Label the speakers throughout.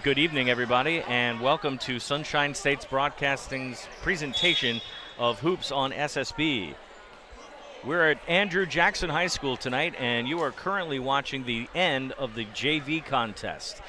Speaker 1: Good evening, everybody, and welcome to Sunshine State's Broadcasting's presentation of Hoops on SSB. We're at Andrew Jackson High School tonight, and you are currently watching the end of the JV contest.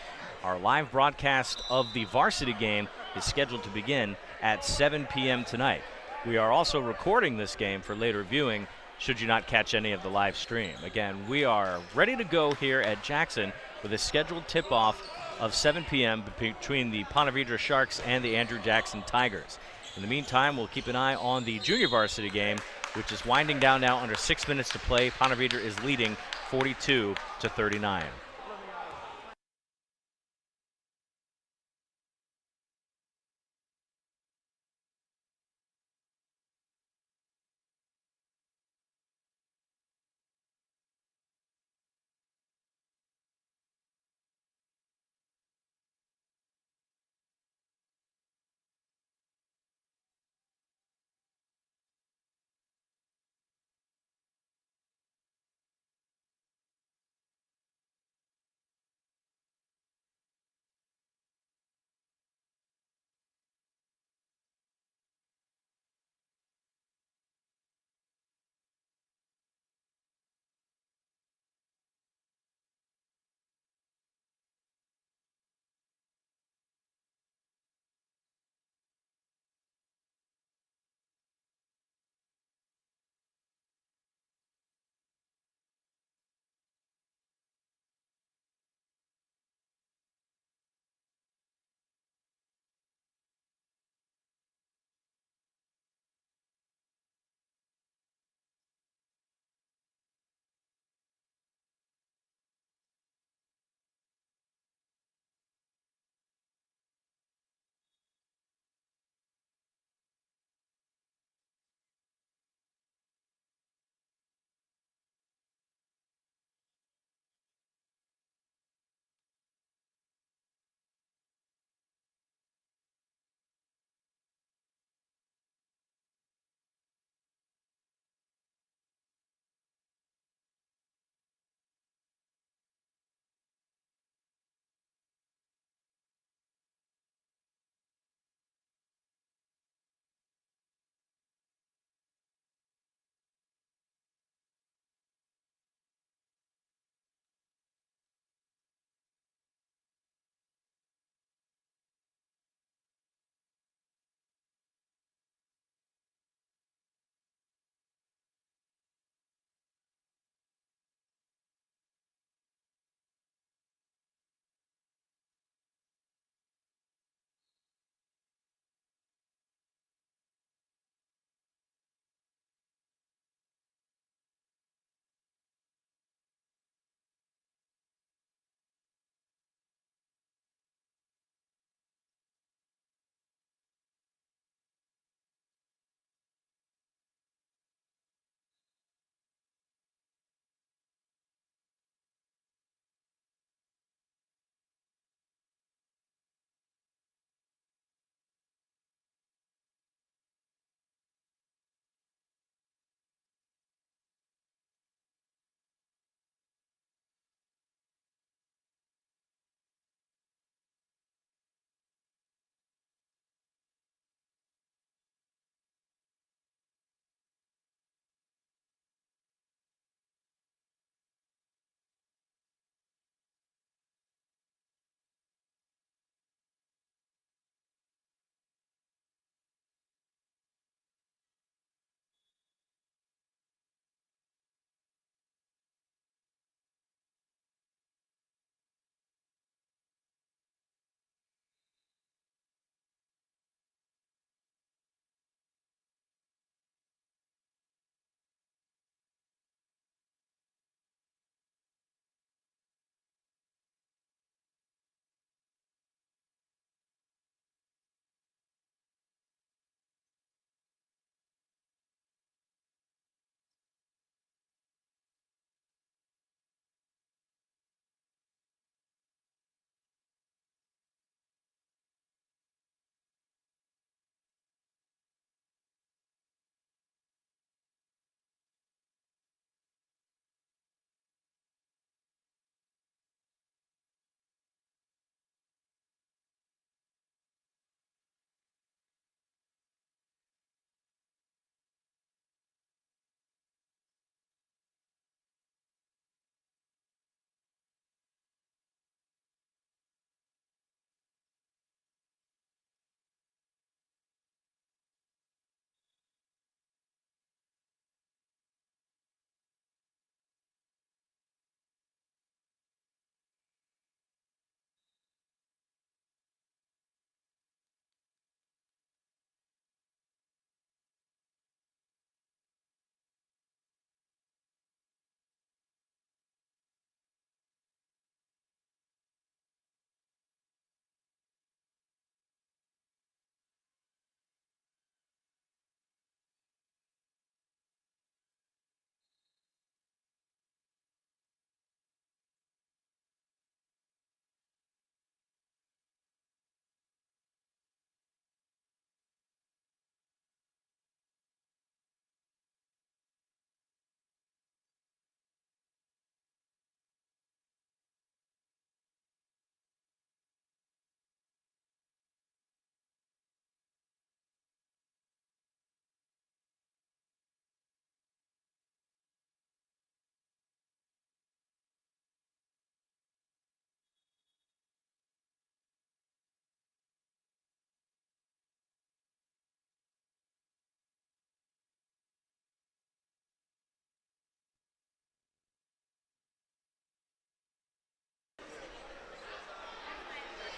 Speaker 1: Our live broadcast of the varsity game is scheduled to begin at 7 p.m. tonight. We are also recording this game for later viewing, should you not catch any of the live stream. Again, we are ready to go here at Jackson with a scheduled tip-off of 7 p.m. between the Ponte Vedra Sharks and the Andrew Jackson Tigers. In the meantime, we'll keep an eye on the junior varsity game, which is winding down now under 6 minutes to play. Ponte Vedra is leading 42-39.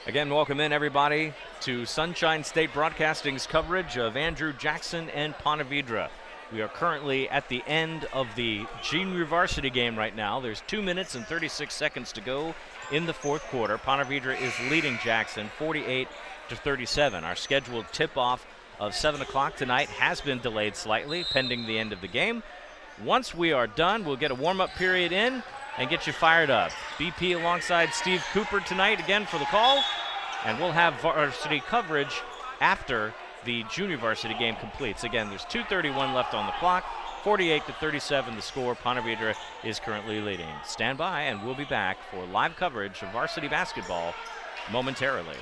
Speaker 1: Again, welcome in everybody to Sunshine State Broadcasting's coverage of Andrew Jackson and Ponte Vedra. We are currently at the end of the junior varsity game right now. There's 2 minutes and 36 seconds to go in the fourth quarter. Ponte Vedra is leading Jackson 48-37. Our scheduled tip-off of 7 o'clock tonight has been delayed slightly pending the end of the game. Once we are done, we'll get a warm-up period in and get you fired up. BP alongside Steve Cooper tonight again for the call, and we'll have varsity coverage after the junior varsity game completes. Again, there's 2:31 left on the clock, 48-37 the score. Ponte Vedra is currently leading. Stand by, and we'll be back for live coverage of varsity basketball momentarily.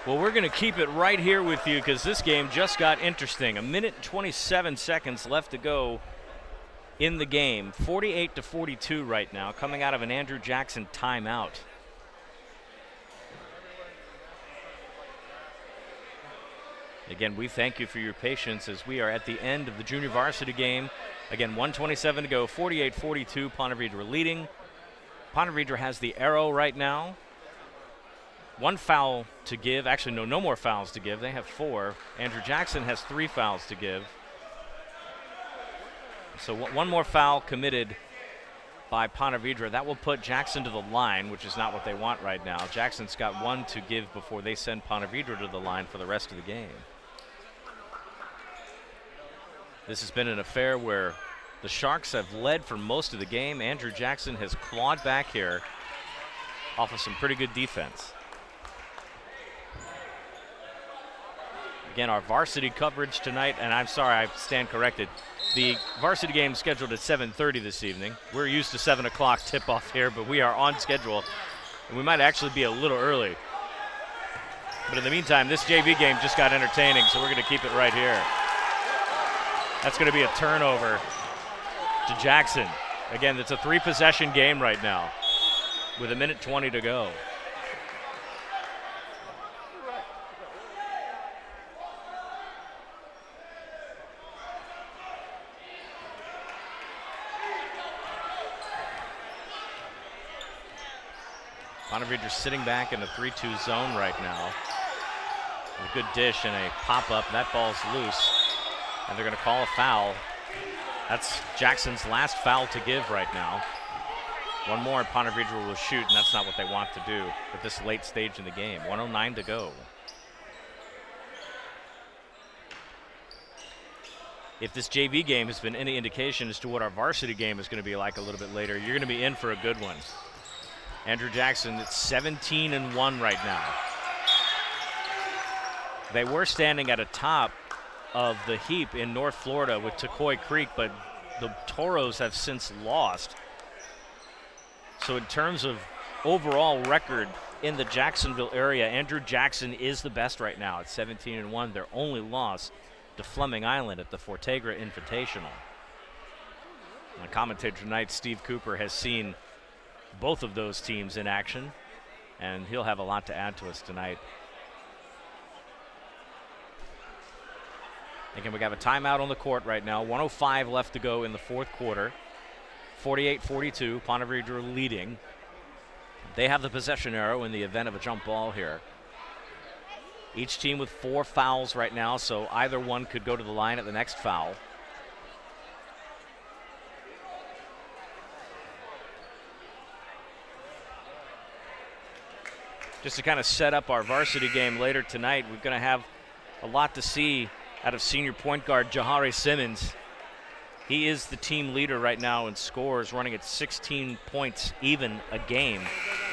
Speaker 1: Well, we're going to keep it right here with you because this game just got interesting. 1 minute and 27 seconds left to go in the game. 48-42 right now, coming out of an Andrew Jackson timeout. Again, we thank you for your patience as we are at the end of the junior varsity game. Again, 1:27 to go, 48-42, Ponte Vedra leading. Ponte Vedra has the arrow right now. 1 foul to give. Actually, no more fouls to give. They have 4. Andrew Jackson has 3 fouls to give. So 1 more foul committed by Ponte Vedra. That will put Jackson to the line, which is not what they want right now. Jackson's got 1 to give before they send Ponte Vedra to the line for the rest of the game. This has been an affair where the Sharks have led for most of the game. Andrew Jackson has clawed back here off of some pretty good defense. Again, our varsity coverage tonight, and I'm sorry, I stand corrected. The varsity game scheduled at 7:30 this evening. We're used to 7 o'clock tip-off here, but we are on schedule, and we might actually be a little early. But in the meantime, this JV game just got entertaining, so we're going to keep it right here. That's going to be a turnover to Jackson. Again, it's a 3-possession game right now with 1:20 to go. Ponte Vedra sitting back in a 3-2 zone right now. A good dish and a pop-up. That ball's loose. And they're going to call a foul. That's Jackson's last foul to give right now. One more and Ponte Vedra will shoot, and that's not what they want to do at this late stage in the game. 1:09 to go. If this JV game has been any indication as to what our varsity game is going to be like a little bit later, you're going to be in for a good one. Andrew Jackson at 17-1 right now. They were standing at a top of the heap in North Florida with Tucoy Creek, but the Toros have since lost. So in terms of overall record in the Jacksonville area, Andrew Jackson is the best right now at 17-1. Their only loss to Fleming Island at the Fortegra Invitational. And the commentator tonight, Steve Cooper, has seen both of those teams in action, and he'll have a lot to add to us tonight. Again, we got a timeout on the court right now. 1:05 left to go in the fourth quarter. 48-42, Ponte Vedra leading. They have the possession arrow in the event of a jump ball here. Each team with 4 fouls right now, so either one could go to the line at the next foul. Just to kind of set up our varsity game later tonight, we're going to have a lot to see out of senior point guard Jahari Simmons. He is the team leader right now in scores, running at 16 points even a game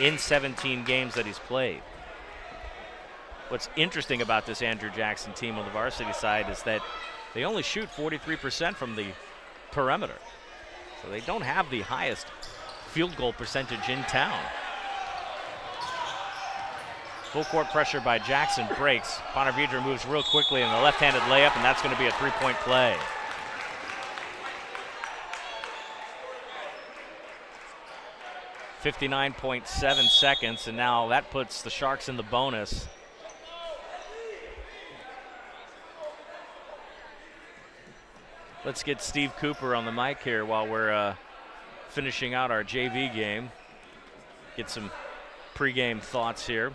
Speaker 1: in 17 games that he's played. What's interesting about this Andrew Jackson team on the varsity side is that they only shoot 43% from the perimeter. So they don't have the highest field goal percentage in town. Full court pressure by Jackson breaks. Ponte Vedra moves real quickly in the left-handed layup, and that's going to be a 3-point play. .7 seconds, and now that puts the Sharks in the bonus. Let's get Steve Cooper on the mic here while we're finishing out our JV game. Get some pregame thoughts here.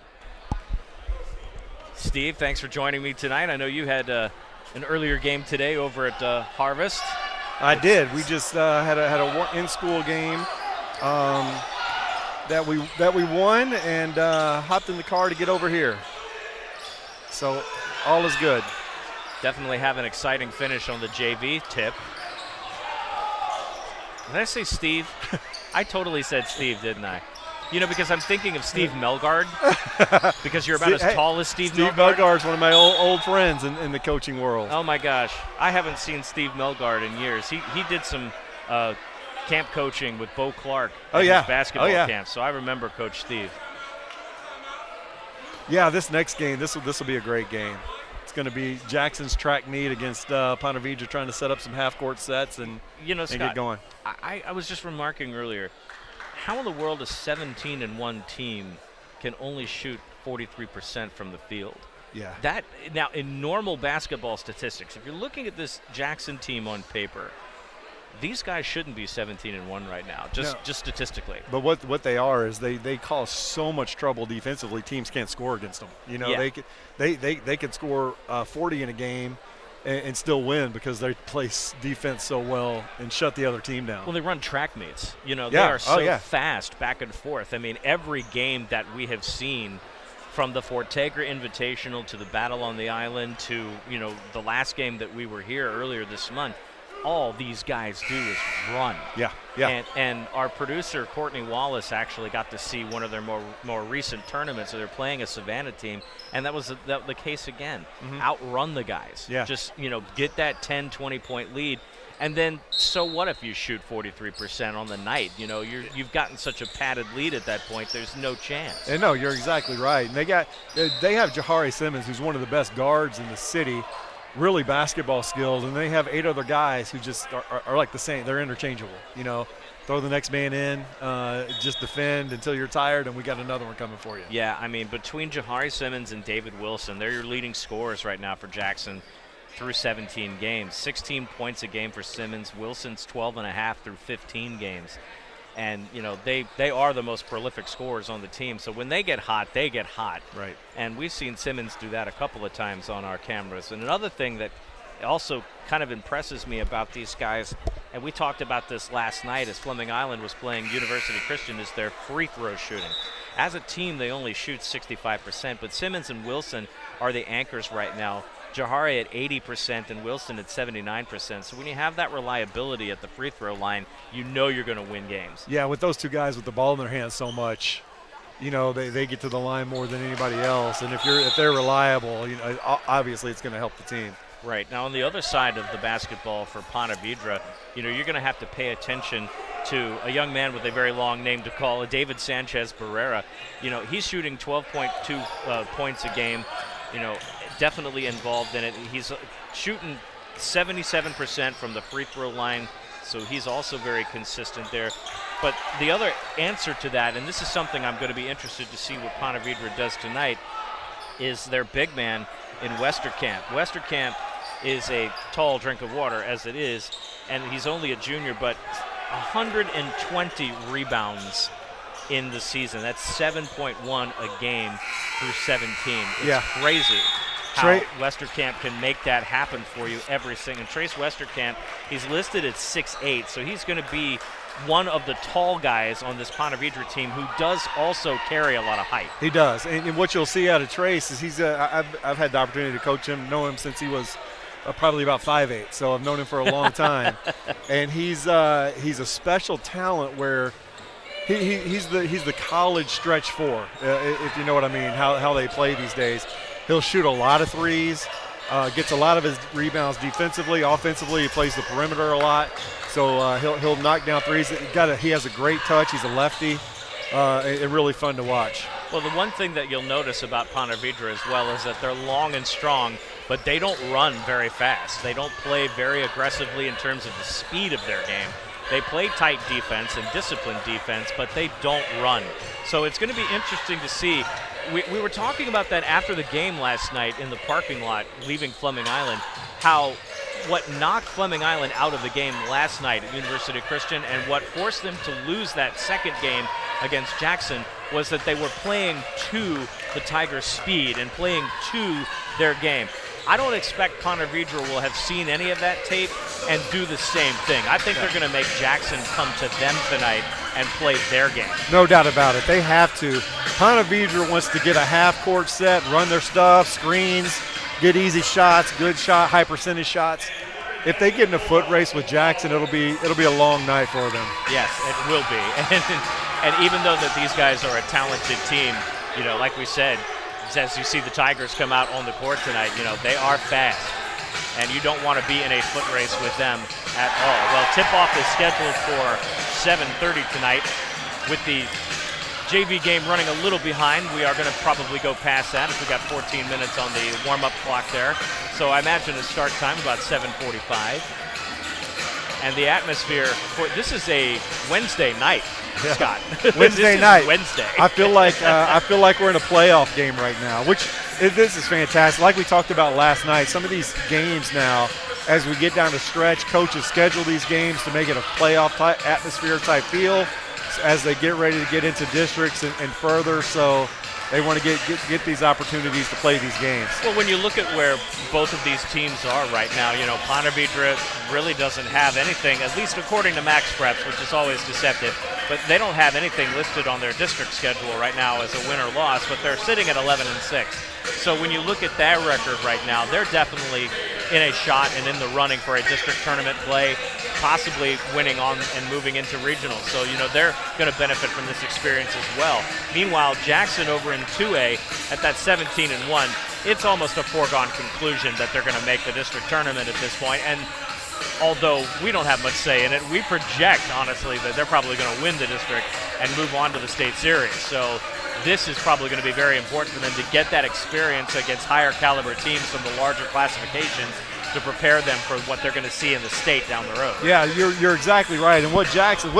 Speaker 1: Steve, thanks for joining me tonight. I know you had an earlier game today over at Harvest.
Speaker 2: I did. We just had a in-school game that we won, and hopped in the car to get over here. So all is good.
Speaker 1: Definitely have an exciting finish on the JV tip. Did I say Steve? I totally said Steve, didn't I? You know, because I'm thinking of Steve Melgard, because you're about as tall as Steve Melgard.
Speaker 2: Steve Melgard's one of my old friends in the coaching world.
Speaker 1: Oh, my gosh. I haven't seen Steve Melgard in years. He did some camp coaching with Bo Clark at his basketball camp, so I remember Coach Steve.
Speaker 2: Yeah, this next game, this will be a great game. It's going to be Jackson's track meet against Ponte Vedra, trying to set up some half-court sets and
Speaker 1: Scott,
Speaker 2: get going.
Speaker 1: I was just remarking earlier, how in the world a 17-1 team can only shoot 43% from the field?
Speaker 2: Yeah.
Speaker 1: That now, in normal basketball statistics, if you're looking at this Jackson team on paper, these guys shouldn't be 17-1 right now, just statistically.
Speaker 2: But what they are is they cause so much trouble defensively. Teams can't score against them. You know, they could score 40 in a game and still win because they play defense so well and shut the other team down.
Speaker 1: Well, they run track meets. You know, they are so fast back and forth. I mean, every game that we have seen, from the Fortegra Invitational to the Battle on the Island to, you know, the last game that we were here earlier this month, all these guys do is run.
Speaker 2: Yeah.
Speaker 1: And our producer, Courtney Wallace, actually got to see one of their more recent tournaments. So they're playing a Savannah team, and that was the case again. Outrun the guys.
Speaker 2: Yeah.
Speaker 1: Just, get that 10, 20-point lead. And then, so what if you shoot 43% on the night? You've gotten such a padded lead at that point. There's no chance.
Speaker 2: And no, you're exactly right. And they have Jahari Simmons, who's one of the best guards in the city, really basketball skills, and they have 8 other guys who just are like the same. They're interchangeable. Throw the next man in, just defend until you're tired, and we got another one coming for you.
Speaker 1: Yeah, I mean, between Jahari Simmons and David Wilson, they're your leading scorers right now for Jackson through 17 games. 16 points a game for Simmons. Wilson's 12.5 through 15 games. And, they are the most prolific scorers on the team. So when they get hot, they get hot.
Speaker 2: Right.
Speaker 1: And we've seen Simmons do that a couple of times on our cameras. And another thing that also kind of impresses me about these guys, and we talked about this last night as Fleming Island was playing University Christian, is their free throw shooting. As a team, they only shoot 65%, but Simmons and Wilson are the anchors right now. Jahari at 80% and Wilson at 79%. So when you have that reliability at the free throw line, you're going to win games.
Speaker 2: Yeah, with those two guys with the ball in their hands so much, they get to the line more than anybody else. And if they're reliable, obviously it's going to help the team.
Speaker 1: Right. Now on the other side of the basketball for Ponte Vedra, you're going to have to pay attention to a young man with a very long name to call, David Sanchez Barrera. He's shooting 12.2 points a game. Definitely involved in it. He's shooting 77% from the free throw line, so he's also very consistent there. But the other answer to that, and this is something I'm going to be interested to see what Ponte Vedra does tonight, is their big man in Westerkamp. Westerkamp is a tall drink of water as it is, and he's only a junior, but 120 rebounds in the season. That's 7.1 a game through 17. It's crazy how Westerkamp can make that happen for you every single. And Trace Westerkamp, he's listed at 6'8", so he's going to be one of the tall guys on this Ponte Vedra team who does also carry a lot of height.
Speaker 2: He does, and what you'll see out of Trace is he's I've had the opportunity to coach him, know him since he was probably about 5'8", so I've known him for a long time. And he's a special talent where he's the college stretch four, if you know what I mean, how they play these days. He'll shoot a lot of threes, gets a lot of his rebounds defensively. Offensively, he plays the perimeter a lot, so he'll knock down threes. He has a great touch. He's a lefty, and really fun to watch.
Speaker 1: Well, the one thing that you'll notice about Ponte Vedra as well is that they're long and strong, but they don't run very fast. They don't play very aggressively in terms of the speed of their game. They play tight defense and disciplined defense, but they don't run. So it's going to be interesting to see. We were talking about that after the game last night in the parking lot, leaving Fleming Island, what knocked Fleming Island out of the game last night at University Christian and what forced them to lose that second game against Jackson was that they were playing to the Tigers' speed and playing to their game. I don't expect Ponte Vedra will have seen any of that tape and do the same thing. I think they're going to make Jackson come to them tonight and play their game.
Speaker 2: No doubt about it. They have to. Ponte Vedra wants to get a half-court set, run their stuff, screens, get easy shots, good shot, high percentage shots. If they get in a foot race with Jackson, it'll be a long night for them.
Speaker 1: Yes, it will be. And even though that these guys are a talented team, like we said, as you see the Tigers come out on the court tonight, they are fast. And you don't want to be in a foot race with them at all. Well, tip-off is scheduled for 7:30 tonight. With the JV game running a little behind, we are going to probably go past that if we got 14 minutes on the warm-up clock there. So I imagine a start time about 7:45. And the atmosphere this is a Wednesday night, Scott.
Speaker 2: Wednesday night.
Speaker 1: Wednesday.
Speaker 2: I feel like we're in a playoff game right now, this is fantastic. Like we talked about last night, some of these games now, as we get down the stretch, coaches schedule these games to make it a playoff type atmosphere type feel as they get ready to get into districts and further. So they want to get these opportunities to play these games.
Speaker 1: Well, when you look at where both of these teams are right now, Ponte Vedra really doesn't have anything, at least according to Max Preps, which is always deceptive, but they don't have anything listed on their district schedule right now as a win or loss, but they're sitting at 11-6. So when you look at their record right now, they're definitely in a shot and in the running for a district tournament play, possibly winning on and moving into regionals. So, they're going to benefit from this experience as well. Meanwhile, Jackson over in 2A at that 17-1, it's almost a foregone conclusion that they're going to make the district tournament at this point. And although we don't have much say in it, we project, honestly, that they're probably going to win the district and move on to the state series. So this is probably going to be very important for them to get that experience against higher caliber teams from the larger classifications to prepare them for what they're going to see in the state down the road.
Speaker 2: Yeah, you're exactly right. And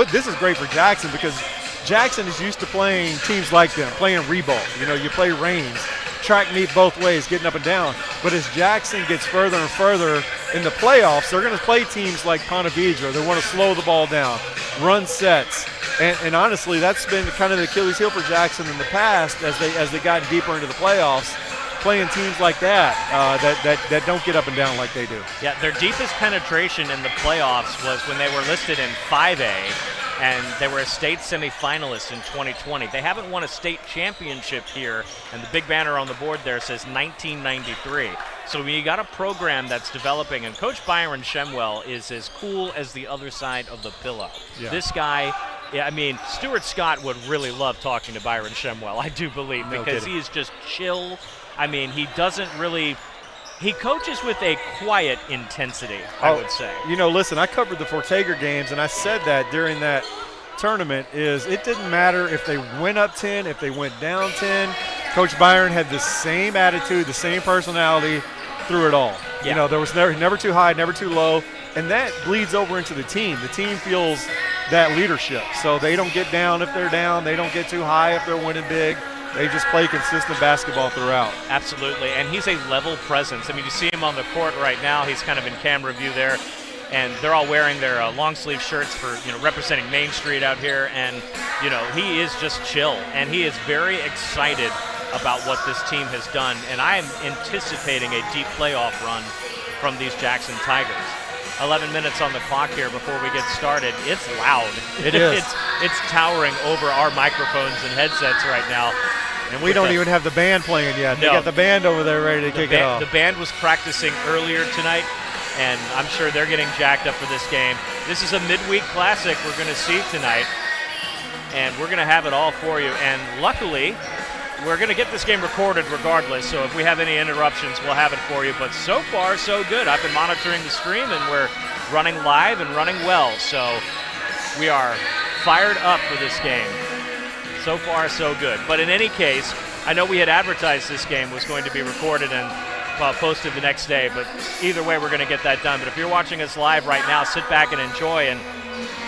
Speaker 2: this is great for Jackson, because Jackson is used to playing teams like them, playing Rebolt. You play Reigns, track meet both ways, getting up and down. But as Jackson gets further and further in the playoffs, they're going to play teams like Ponte. They want to slow the ball down, run sets. And honestly, that's been kind of the Achilles heel for Jackson in the past as they got deeper into the playoffs, playing teams like that don't get up and down like they do.
Speaker 1: Yeah, their deepest penetration in the playoffs was when they were listed in 5A, and they were a state semifinalist in 2020. They haven't won a state championship here, and the big banner on the board there says 1993. So when you got a program that's developing, and Coach Byron Shemwell is as cool as the other side of the pillow. Yeah. This guy, Stuart Scott would really love talking to Byron Shemwell, I do believe, because he is just chill. He coaches with a quiet intensity, I would say.
Speaker 2: Listen, I covered the Fortager games, and I said that during that tournament it didn't matter if they went up 10, if they went down 10. Coach Byron had the same attitude, the same personality through it all.
Speaker 1: Yeah.
Speaker 2: There was never too high, never too low, and that bleeds over into the team. The team feels that leadership, so they don't get down if they're down. They don't get too high if they're winning big. They just play consistent basketball throughout.
Speaker 1: Absolutely, and he's a level presence. You see him on the court right now. He's kind of in camera view there, and they're all wearing their long-sleeve shirts for, representing Main Street out here, and, he is just chill, and he is very excited about what this team has done, and I am anticipating a deep playoff run from these Jackson Tigers. 11 minutes on the clock here before we get started. It's loud.
Speaker 2: It is.
Speaker 1: It's towering over our microphones and headsets right now.
Speaker 2: And we don't even have the band playing yet. They got the band over there ready to kick it off.
Speaker 1: The band was practicing earlier tonight, and I'm sure they're getting jacked up for this game. This is a midweek classic we're going to see tonight, and we're going to have it all for you. And luckily, we're going to get this game recorded regardless, so if we have any interruptions, we'll have it for you. But so far, so good. I've been monitoring the stream, and we're running live and running well, so we are fired up for this game. So far, so good. But in any case, I know we had advertised this game was going to be recorded and posted the next day, but either way, we're going to get that done. But if you're watching us live right now, sit back and enjoy, and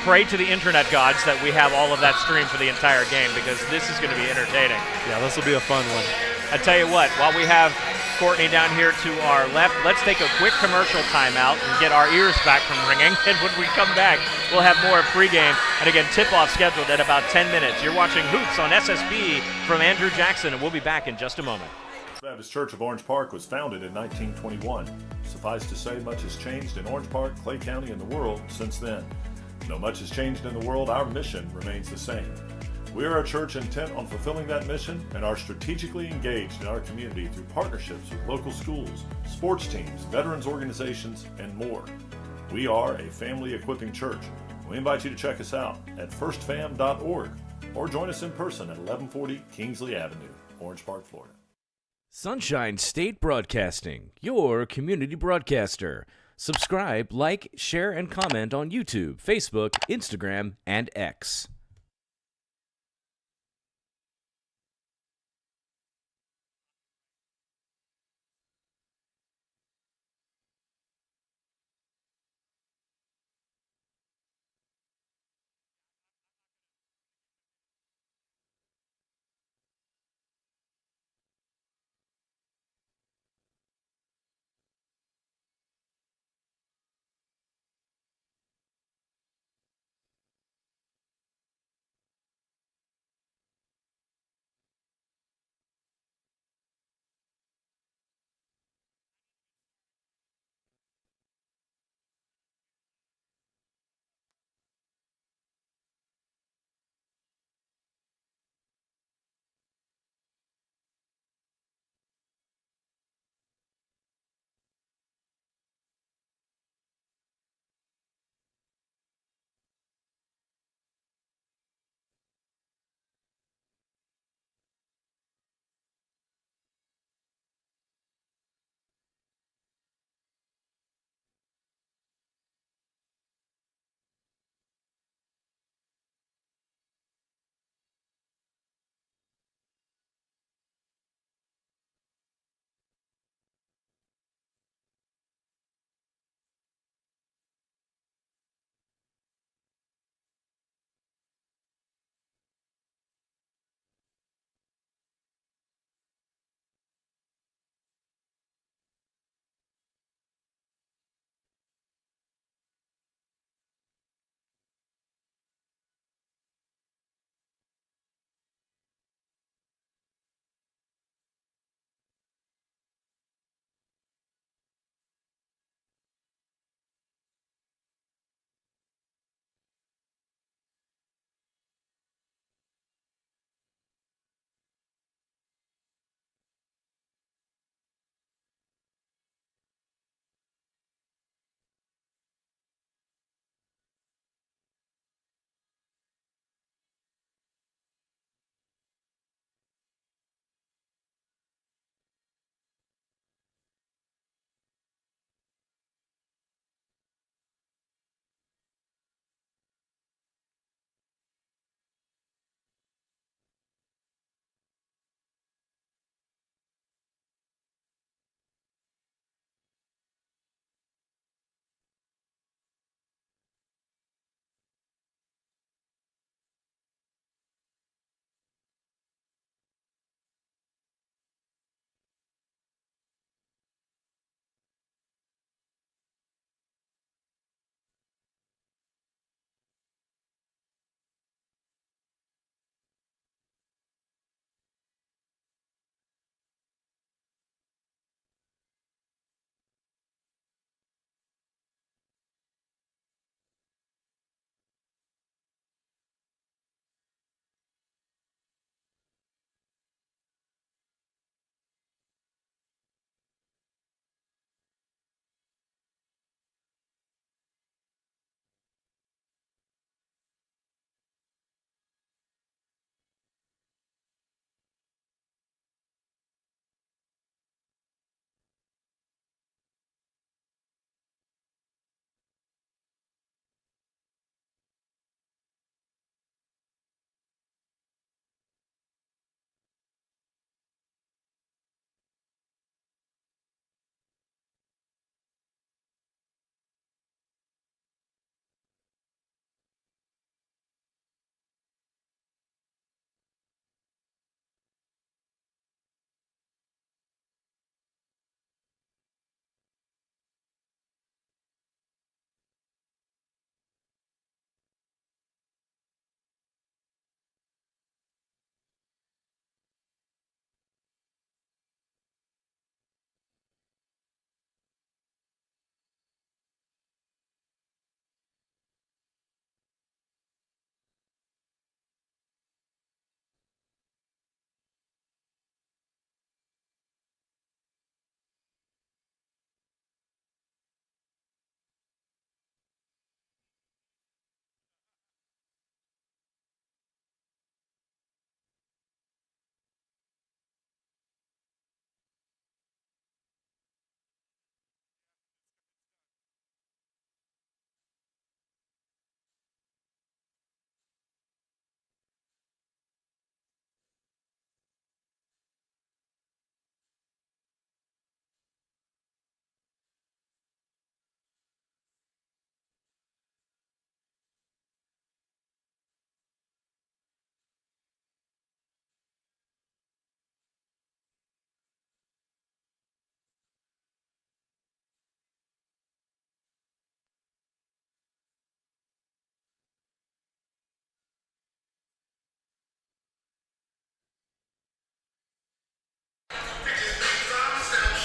Speaker 1: pray to the internet gods that we have all of that streamed for the entire game, because this is going to be entertaining.
Speaker 2: Yeah, this will be a fun one.
Speaker 1: I tell you what, while we have Courtney down here to our left, let's take a quick commercial timeout and get our ears back from ringing. And when we come back, we'll have more pregame. And again, tip-off scheduled at about 10 minutes. You're watching Hoops on SSB from Andrew Jackson, and we'll be back in just a moment.
Speaker 3: Baptist Church of Orange Park was founded in 1921. Suffice to say, much has changed in Orange Park, Clay County, and the world since then. Though much has changed in the world, our mission remains the same. We are a church intent on fulfilling that mission and are strategically engaged in our community through partnerships with local schools, sports teams, veterans organizations, and more. We are a family equipping church. We invite you to check us out at firstfam.org or join us in person at 1140 Kingsley Avenue, Orange Park, Florida.
Speaker 4: Sunshine State Broadcasting, your community broadcaster. Subscribe, like, share, and comment on YouTube, Facebook, Instagram, and X.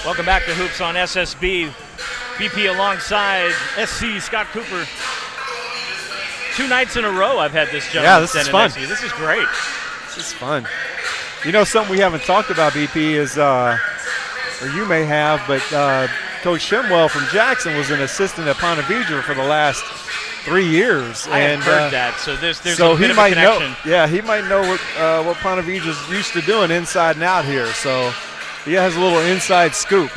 Speaker 1: Welcome back to Hoops on SSB. BP alongside SC Scott Cooper. 2 nights in a row I've had this gentleman.
Speaker 2: Yeah, this is fun.
Speaker 1: This is great.
Speaker 2: This is fun. You know, something we haven't talked about, BP, is, or you may have, but Coach Shimwell from Jackson was an assistant at Ponte Vedra for the last 3 years.
Speaker 1: I have heard that, so there's
Speaker 2: so
Speaker 1: a bit
Speaker 2: he
Speaker 1: of
Speaker 2: might
Speaker 1: a connection.
Speaker 2: know. Yeah, he might know what Ponte Vedra's used to doing inside and out here. So he has a little inside scoop.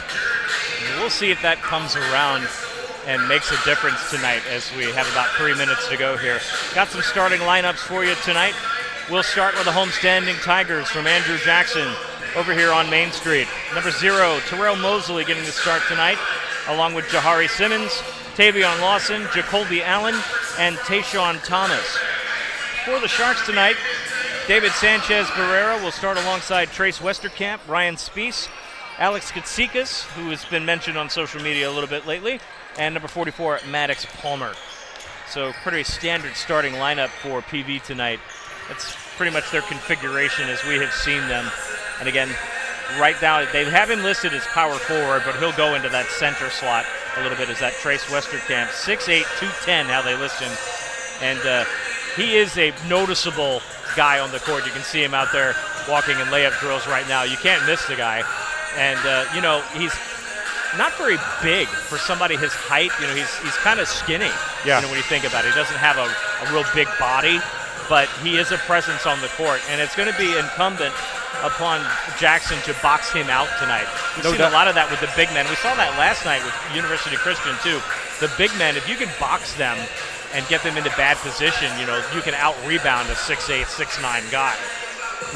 Speaker 1: We'll see if that comes around and makes a difference tonight as we have about 3 minutes to go here. Got some starting lineups for you tonight. We'll start with the homestanding Tigers from Andrew Jackson over here on Main Street. Number 0, Terrell Mosley getting the start tonight, along with Jahari Simmons, Tavion Lawson, Jacoby Allen, and Tayshawn Thomas. For the Sharks tonight, David Sanchez Barrera will start alongside Trace Westerkamp, Ryan Speece, Alex Katsikas, who has been mentioned on social media a little bit lately, and number 44, Maddox Palmer. So pretty standard starting lineup for PV tonight. That's pretty much their configuration as we have seen them. And again, right now they have him listed as power forward, but he'll go into that center slot a little bit as that Trace Westerkamp, 6'8", 210, how they list him. And he is a noticeable guy on the court. You can see him out there walking in layup drills right now. You can't miss the guy. And, you know, he's not very big for somebody his height. You know, he's kind of skinny,
Speaker 2: yeah.
Speaker 1: You know, when you think about it. He doesn't have a real big body, but he is a presence on the court. And it's going to be incumbent upon Jackson to box him out tonight. We've seen a lot of that with the big men. We saw that last night with University Christian, too. The big men, if you can box them and get them into bad position, you know, you can out-rebound a 6'8", 6'9" guy.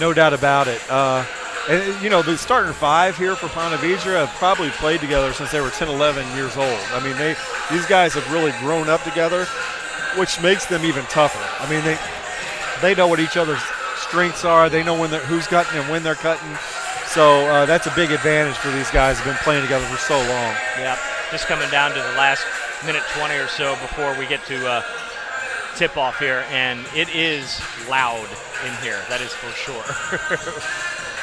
Speaker 2: No doubt about it. And, you know, the starting 5 here for Ponte Vedra have probably played together since they were 10, 11 years old. I mean, these guys have really grown up together, which makes them even tougher. I mean, they know what each other's strengths are. They know who's cutting and when they're cutting. So that's a big advantage for these guys who've been playing together for so long.
Speaker 1: Yeah, just coming down to the last minute 20 or so before we get to tip-off here, and it is loud in here. That is for sure.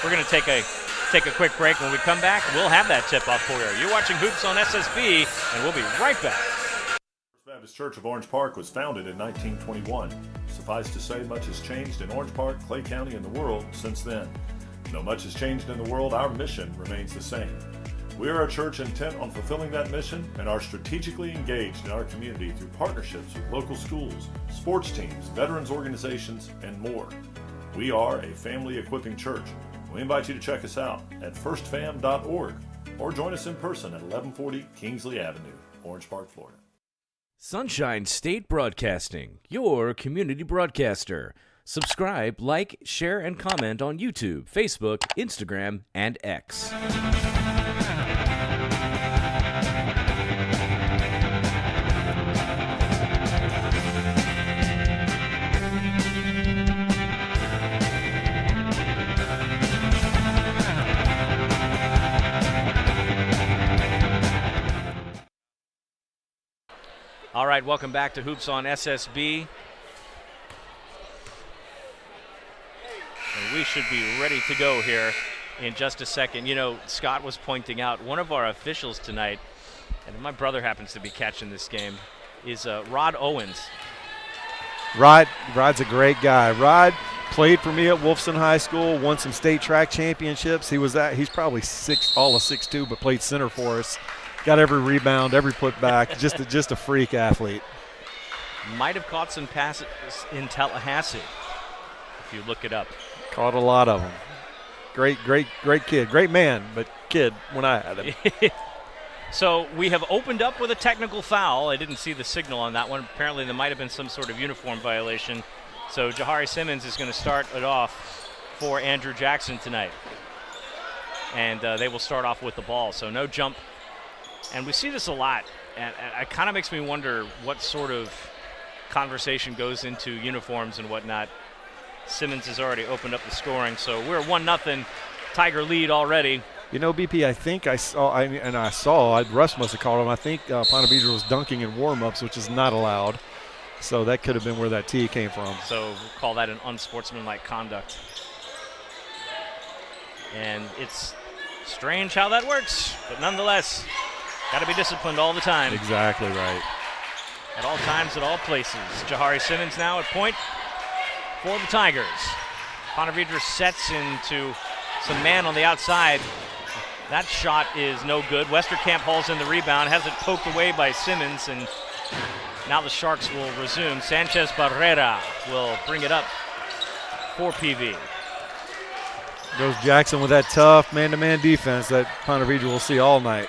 Speaker 1: We're going to take a quick break. When we come back, we'll have that tip-off for you. You're watching Hoops on SSB, and we'll be right back.
Speaker 3: First Baptist Church of Orange Park was founded in 1921. Suffice to say, much has changed in Orange Park, Clay County, and the world since then. Though much has changed in the world, our mission remains the same. We are a church intent on fulfilling that mission and are strategically engaged in our community through partnerships with local schools, sports teams, veterans organizations, and more. We are a family equipping church. We invite you to check us out at firstfam.org or join us in person at 1140 Kingsley Avenue, Orange Park, Florida.
Speaker 4: Sunshine State Broadcasting, your community broadcaster. Subscribe, like, share, and comment on YouTube, Facebook, Instagram, and X.
Speaker 1: All right, welcome back to Hoops on SSB. And we should be ready to go here in just a second. You know, Scott was pointing out one of our officials tonight, and my brother happens to be catching this game, is Rod Owens.
Speaker 2: Rod's a great guy. Rod played for me at Wolfson High School, won some state track championships. He's probably all of 6'2", but played center for us. Got every rebound, every putback, just a freak athlete.
Speaker 1: Might have caught some passes in Tallahassee, if you look it up.
Speaker 2: Caught a lot of them. Great kid. Great man, but kid when I had him.
Speaker 1: So we have opened up with a technical foul. I didn't see the signal on that one. Apparently there might have been some sort of uniform violation. So Jahari Simmons is going to start it off for Andrew Jackson tonight. And they will start off with the ball. So no jump. And we see this a lot, and it kind of makes me wonder what sort of conversation goes into uniforms and whatnot. Simmons has already opened up the scoring, so we're 1-0, Tiger lead already.
Speaker 2: You know, BP, I think I saw, Russ must have called him. I think Ponte Vedra was dunking in warm-ups, which is not allowed. So that could have been where that tee came from.
Speaker 1: So we'll call that an unsportsmanlike conduct. And it's Strange how that works, but nonetheless, got to be disciplined all the time.
Speaker 2: Exactly right.
Speaker 1: At all times, at all places. Jahari Simmons now at point for the Tigers. Ponte Vedra sets into some man on the outside. That shot is no good. Westerkamp hauls in the rebound, has it poked away by Simmons, and now the Sharks will resume. Sanchez Barrera will bring it up for PV.
Speaker 2: Goes Jackson with that tough man-to-man defense that Ponte Vedra will see all night.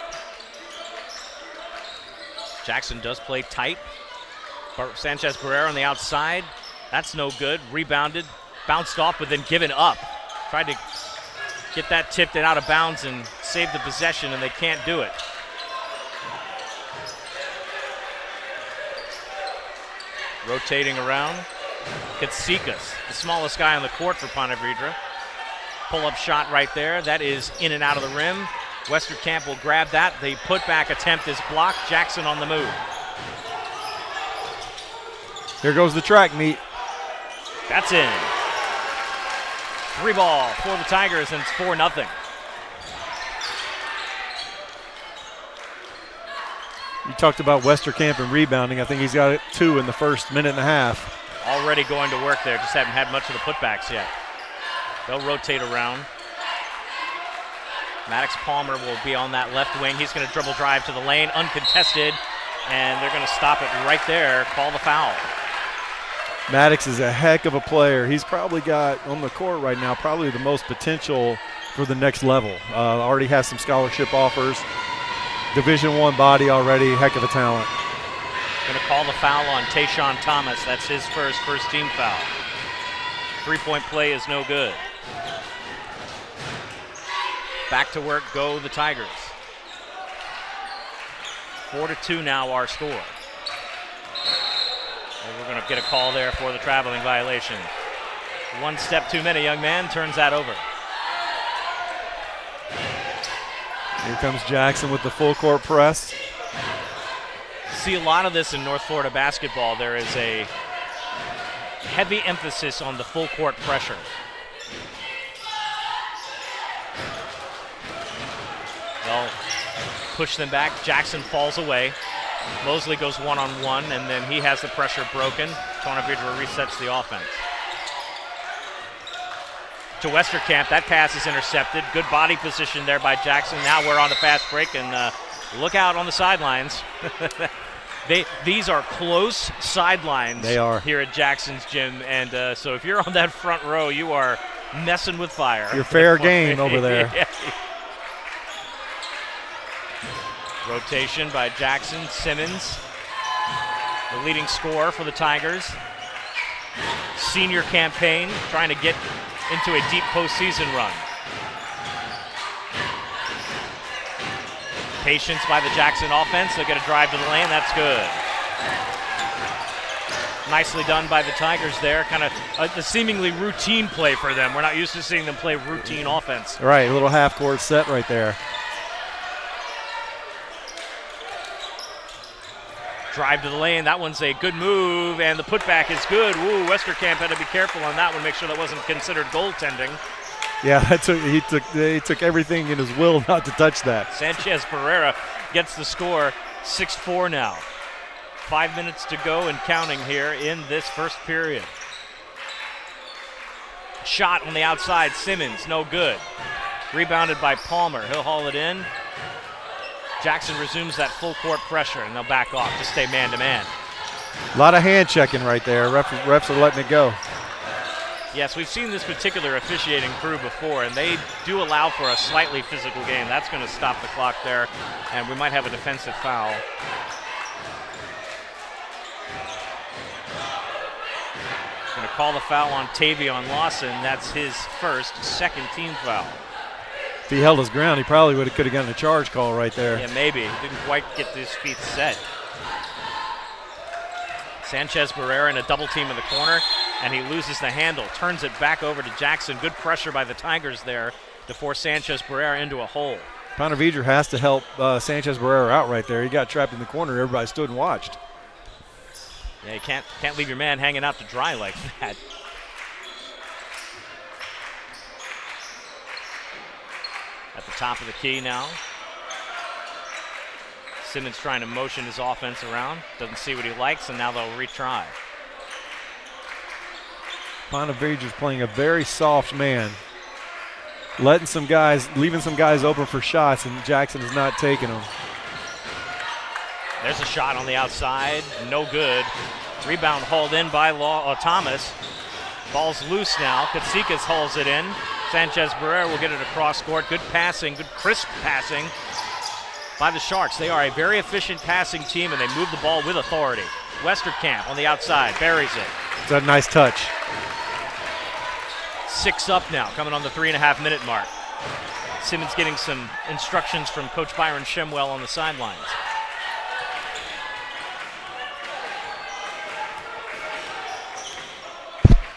Speaker 1: Jackson does play tight. Sanchez Barrera on the outside. That's no good. Rebounded, bounced off, but then given up. Tried to get that tipped and out of bounds and save the possession, and they can't do it. Rotating around. Katsikas, the smallest guy on the court for Ponte Vedra. Pull-up shot right there. That is in and out of the rim. Westerkamp will grab that. The putback attempt is blocked. Jackson on the move.
Speaker 2: Here goes the track meet.
Speaker 1: That's in. 3 ball for the Tigers, and it's 4-0.
Speaker 2: You talked about Westerkamp and rebounding. I think he's got 2 in the first minute and a half.
Speaker 1: Already going to work there. Just haven't had much of the putbacks yet. They'll rotate around. Maddox Palmer will be on that left wing. He's going to dribble drive to the lane, uncontested, and they're going to stop it right there, call the foul.
Speaker 2: Maddox is a heck of a player. He's probably got, on the court right now, probably the most potential for the next level. Already has some scholarship offers. Division I body already, heck of a talent.
Speaker 1: Going to call the foul on Tayshawn Thomas. That's his first team foul. 3-point play is no good. Back to work go the Tigers. 4-2 now our score. And we're going to get a call there for the traveling violation. 1 step too many, young man, turns that over.
Speaker 2: Here comes Jackson with the full court press.
Speaker 1: See a lot of this in North Florida basketball. There is a heavy emphasis on the full court pressure. They'll push them back. Jackson falls away. Mosley goes one-on-one, and then he has the pressure broken. Ponte Vedra resets the offense. To Westerkamp, that pass is intercepted. Good body position there by Jackson. Now we're on the fast break, and look out on the sidelines. These are close sidelines.
Speaker 2: They are.
Speaker 1: Here at Jackson's gym, and so if you're on that front row, you are messing with fire.
Speaker 2: You're fair game over there.
Speaker 1: Yeah. Rotation by Jackson. Simmons, the leading scorer for the Tigers. Senior campaign, trying to get into a deep postseason run. Patience by the Jackson offense. They're going to drive to the lane. That's good. Nicely done by the Tigers there. Kind of a seemingly routine play for them. We're not used to seeing them play routine offense.
Speaker 2: Right, a little half-court set right there.
Speaker 1: Drive to the lane. That one's a good move, and the putback is good. Woo, Westerkamp had to be careful on that one, make sure that wasn't considered goaltending.
Speaker 2: Yeah, he took everything in his will not to touch that.
Speaker 1: Sanchez Barrera gets the score, 6-4 now. 5 minutes to go and counting here in this first period. Shot on the outside, Simmons, no good. Rebounded by Palmer, he'll haul it in. Jackson resumes that full court pressure, and they'll back off to stay man-to-man.
Speaker 2: A lot of hand checking right there. Refs are letting it go.
Speaker 1: Yes, we've seen this particular officiating crew before, and they do allow for a slightly physical game. That's going to stop the clock there, and we might have a defensive foul. Going to call the foul on Tavion Lawson. That's his second team foul.
Speaker 2: If he held his ground, he probably could have gotten a charge call right there.
Speaker 1: Yeah, maybe. He didn't quite get his feet set. Sanchez Barrera in a double team in the corner, and he loses the handle. Turns it back over to Jackson. Good pressure by the Tigers there to force Sanchez Barrera into a hole.
Speaker 2: Ponte Vedra has to help Sanchez Barrera out right there. He got trapped in the corner. Everybody stood and watched.
Speaker 1: Yeah, you can't leave your man hanging out to dry like that. At the top of the key now. Simmons trying to motion his offense around. Doesn't see what he likes, and now they'll retry.
Speaker 2: Ponte Vedra's playing a very soft man. Leaving some guys open for shots, and Jackson is not taking them.
Speaker 1: There's a shot on the outside, no good. Rebound hauled in by Thomas. Ball's loose now. Katsikas hauls it in. Sanchez Barrera will get it across court. Good passing, good crisp passing by the Sharks. They are a very efficient passing team, and they move the ball with authority. Westerkamp on the outside, buries it.
Speaker 2: It's a nice touch.
Speaker 1: 6 up now, coming on the 3.5-minute mark. Simmons getting some instructions from Coach Byron Shemwell on the sidelines.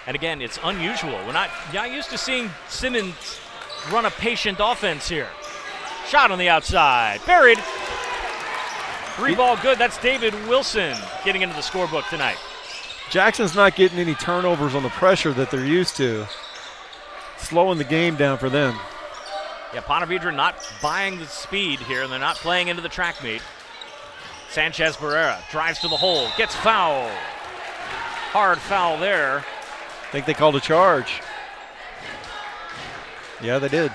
Speaker 1: And again, it's unusual. We're not used to seeing Simmons run a patient offense here. Shot on the outside, buried. 3-ball good, that's David Wilson getting into the scorebook tonight.
Speaker 2: Jackson's not getting any turnovers on the pressure that they're used to. Slowing the game down for them.
Speaker 1: Yeah, Ponte Vedra not buying the speed here, and they're not playing into the track meet. Sanchez Barrera drives to the hole, gets fouled. Hard foul there.
Speaker 2: I think they called a charge. Yeah, they did.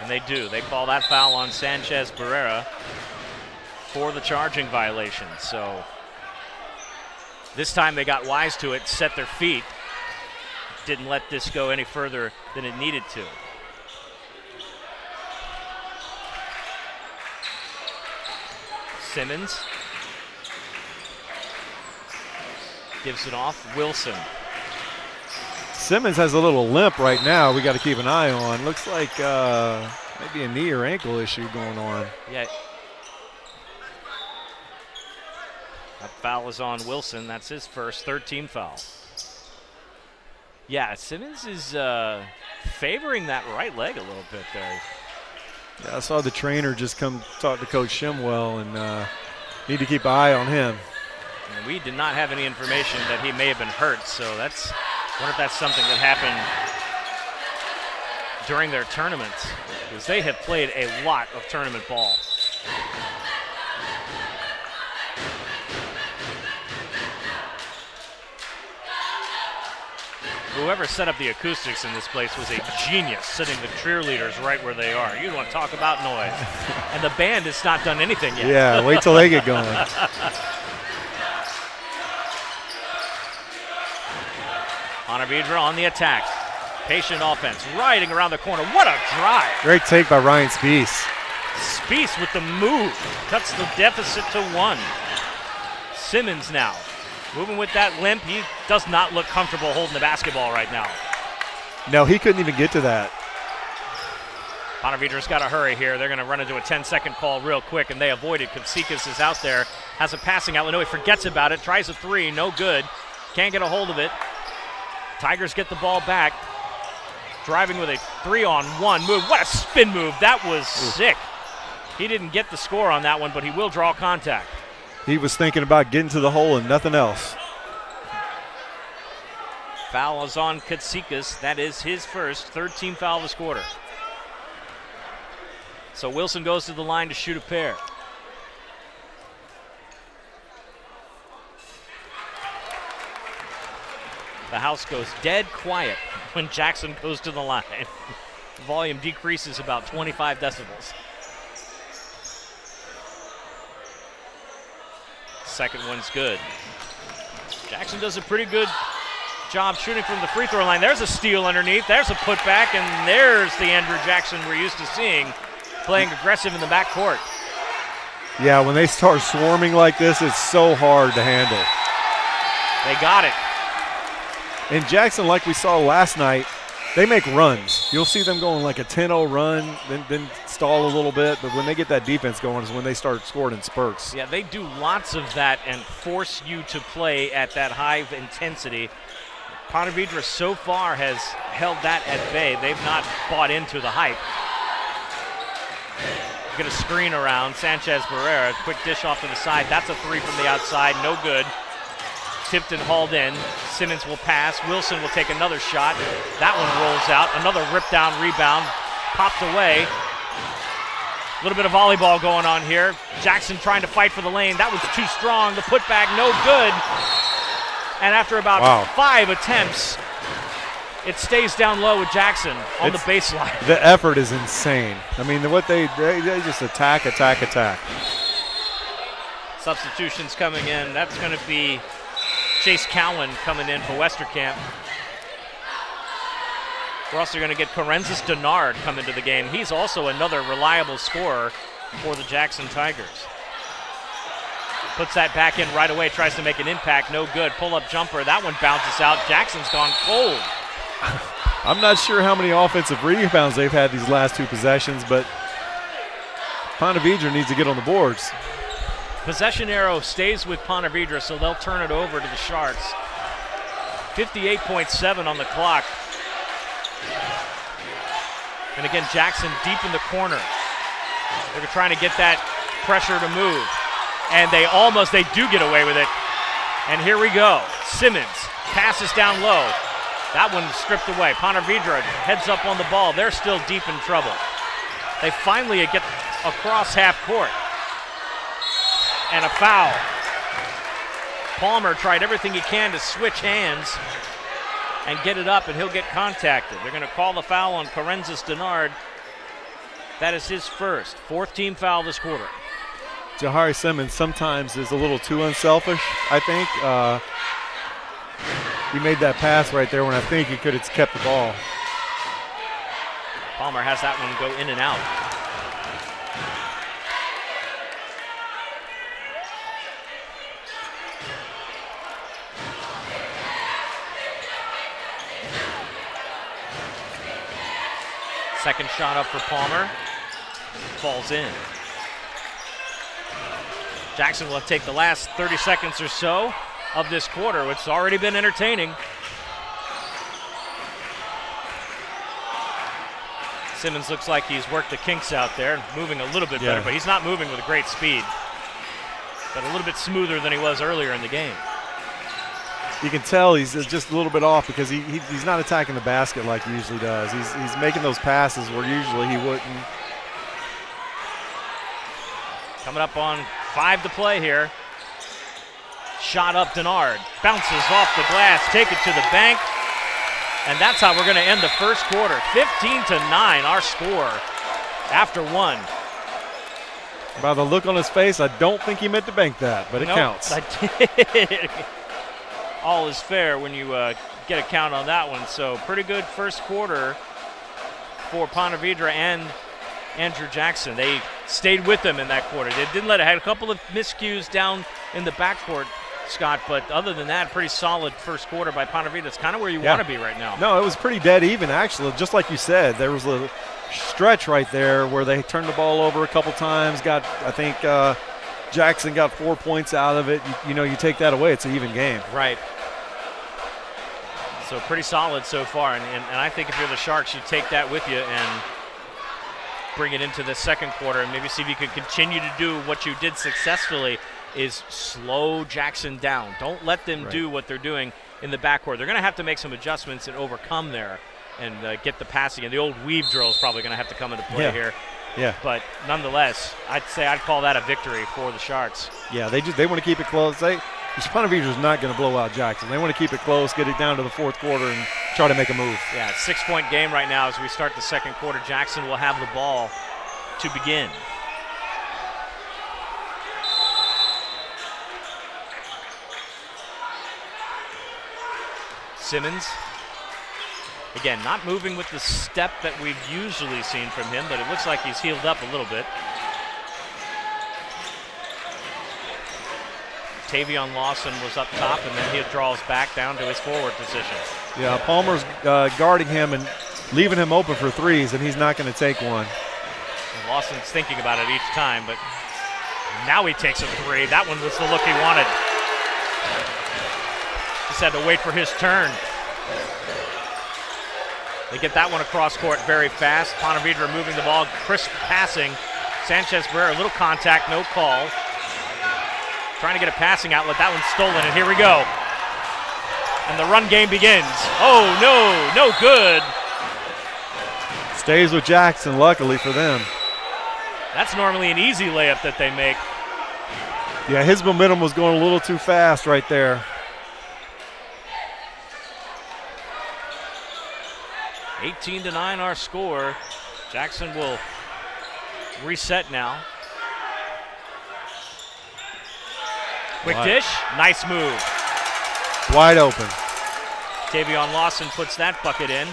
Speaker 1: And they do. They call that foul on Sanchez Barrera for the charging violation. So this time they got wise to it, set their feet. Didn't let this go any further than it needed to. Simmons gives it off. Wilson.
Speaker 2: Simmons has a little limp right now. We got to keep an eye on. Looks like maybe a knee or ankle issue going on.
Speaker 1: Yeah. That foul is on Wilson. That's his first third-team foul. Yeah, Simmons is favoring that right leg a little bit there.
Speaker 2: Yeah, I saw the trainer just come talk to Coach Shemwell, and need to keep an eye on him.
Speaker 1: And we did not have any information that he may have been hurt, so I wonder if that's something that happened during their tournaments, because they have played a lot of tournament ball. Whoever set up the acoustics in this place was a genius, sitting the cheerleaders right where they are. You want to talk about noise. And the band has not done anything yet.
Speaker 2: Yeah, wait till they get going.
Speaker 1: Ponte Vedra on the attack. Patient offense, riding around the corner. What a drive.
Speaker 2: Great take by Ryan Spiess.
Speaker 1: Spiess with the move. Cuts the deficit to 1. Simmons now. Moving with that limp. He does not look comfortable holding the basketball right now.
Speaker 2: No, he couldn't even get to that.
Speaker 1: Ponte Vedra's got to hurry here. They're going to run into a 10-second call real quick, and they avoid it. Katsikas is out there, has a passing outlet. No, he forgets about it. Tries a 3, no good. Can't get a hold of it. Tigers get the ball back. Driving with a 3-on-1 move. What a spin move. That was sick. He didn't get the score on that one, but he will draw contact.
Speaker 2: He was thinking about getting to the hole and nothing else.
Speaker 1: Foul is on Katsikas. That is his first third-team foul of this quarter. So Wilson goes to the line to shoot a pair. The house goes dead quiet when Jackson goes to the line. Volume decreases about 25 decibels. Second one's good. Jackson does a pretty good job shooting from the free throw line. There's a steal underneath. There's a putback, and there's the Andrew Jackson we're used to seeing playing aggressive in the backcourt.
Speaker 2: Yeah, when they start swarming like this, it's so hard to handle.
Speaker 1: They got it.
Speaker 2: And Jackson, like we saw last night, they make runs. You'll see them going like a 10-0 run, then stall a little bit. But when they get that defense going is when they start scoring in spurts.
Speaker 1: Yeah, they do lots of that and force you to play at that high intensity. Ponte Vedra so far has held that at bay. They've not bought into the hype. Get a screen around. Sanchez Barrera, quick dish off to the side. That's a 3 from the outside, no good. tipped and hauled in. Simmons will pass. Wilson will take another shot. That one rolls out. Another rip-down rebound. Popped away. A little bit of volleyball going on here. Jackson trying to fight for the lane. That was too strong. The putback, no good. And after about 5 attempts, it stays down low with Jackson on the baseline.
Speaker 2: The effort is insane. I mean, what they just attack.
Speaker 1: Substitutions coming in. That's going to be Chase Cowan coming in for Westerkamp. We're also going to get Corenzis Denard come into the game. He's also another reliable scorer for the Jackson Tigers. Puts that back in right away, tries to make an impact, no good. Pull-up jumper, that one bounces out. Jackson's gone cold.
Speaker 2: I'm not sure how many offensive rebounds they've had these last 2 possessions, but Ponte Vedra needs to get on the boards.
Speaker 1: Possession arrow stays with Ponte Vedra, so they'll turn it over to the Sharks. 58.7 on the clock. And again, Jackson deep in the corner. They're trying to get that pressure to move. And they do get away with it. And here we go. Simmons passes down low. That one stripped away. Ponte Vedra heads up on the ball. They're still deep in trouble. They finally get across half court. And a foul. Palmer tried everything he can to switch hands and get it up, and he'll get contacted. They're going to call the foul on Corenzis Denard. That is his first. 4th team foul this quarter.
Speaker 2: Jahari Simmons sometimes is a little too unselfish, I think. He made that pass right there when I think he could have kept the ball.
Speaker 1: Palmer has that one go in and out. Second shot up for Palmer. Falls in. Jackson will take the last 30 seconds or so of this quarter, which has already been entertaining. Simmons looks like he's worked the kinks out there, moving a little bit better, but he's not moving with a great speed. But a little bit smoother than he was earlier in the game.
Speaker 2: You can tell he's just a little bit off because he's not attacking the basket like he usually does. He's making those passes where usually he wouldn't.
Speaker 1: Coming up on 5 to play here. Shot up Denard. Bounces off the glass. Take it to the bank. And that's how we're going to end the first quarter. 15-9 our score after 1.
Speaker 2: By the look on his face, I don't think he meant to bank that, but it counts.
Speaker 1: I did. All is fair when you get a count on that one. So pretty good first quarter for Ponte Vedra and Andrew Jackson. They stayed with them in that quarter. They didn't let it. Had a couple of miscues down in the backcourt, Scott, but other than that, pretty solid first quarter by Ponte Vedra. That's kind of where you want to be right now.
Speaker 2: No, it was pretty dead even, actually. Just like you said, there was a stretch right there where they turned the ball over a couple times. I think Jackson got 4 points out of it. You take that away, it's an even game.
Speaker 1: Right. So pretty solid so far, and I think if you're the Sharks, you take that with you and bring it into the second quarter and maybe see if you can continue to do what you did successfully, is slow Jackson down. Don't let them do what they're doing in the backcourt. They're going to have to make some adjustments and overcome there and get the passing. And the old weave drill is probably going to have to come into play here.
Speaker 2: Yeah.
Speaker 1: But nonetheless, I'd call that a victory for the Sharks.
Speaker 2: Yeah, they want to keep it close. Ponte Vedra's not going to blow out Jackson. They want to keep it close, get it down to the fourth quarter, and try to make a move.
Speaker 1: Yeah, 6-point game right now as we start the second quarter. Jackson will have the ball to begin. Simmons, again, not moving with the step that we've usually seen from him, but it looks like he's healed up a little bit. Tavion Lawson was up top, and then he draws back down to his forward position.
Speaker 2: Yeah, Palmer's guarding him and leaving him open for threes, and he's not going to take one.
Speaker 1: And Lawson's thinking about it each time, but now he takes a three. That one was the look he wanted. Just had to wait for his turn. They get that one across court very fast. Ponte Vedra moving the ball, crisp passing. Sanchez Barrera, a little contact, no call. Trying to get a passing outlet. That one's stolen, and here we go. And the run game begins. Oh, no good.
Speaker 2: Stays with Jackson, luckily for them.
Speaker 1: That's normally an easy layup that they make.
Speaker 2: Yeah, his momentum was going a little too fast right there.
Speaker 1: 18-9 our score. Jackson will reset now. Quick dish, nice move.
Speaker 2: Wide open.
Speaker 1: Tavion Lawson puts that bucket in.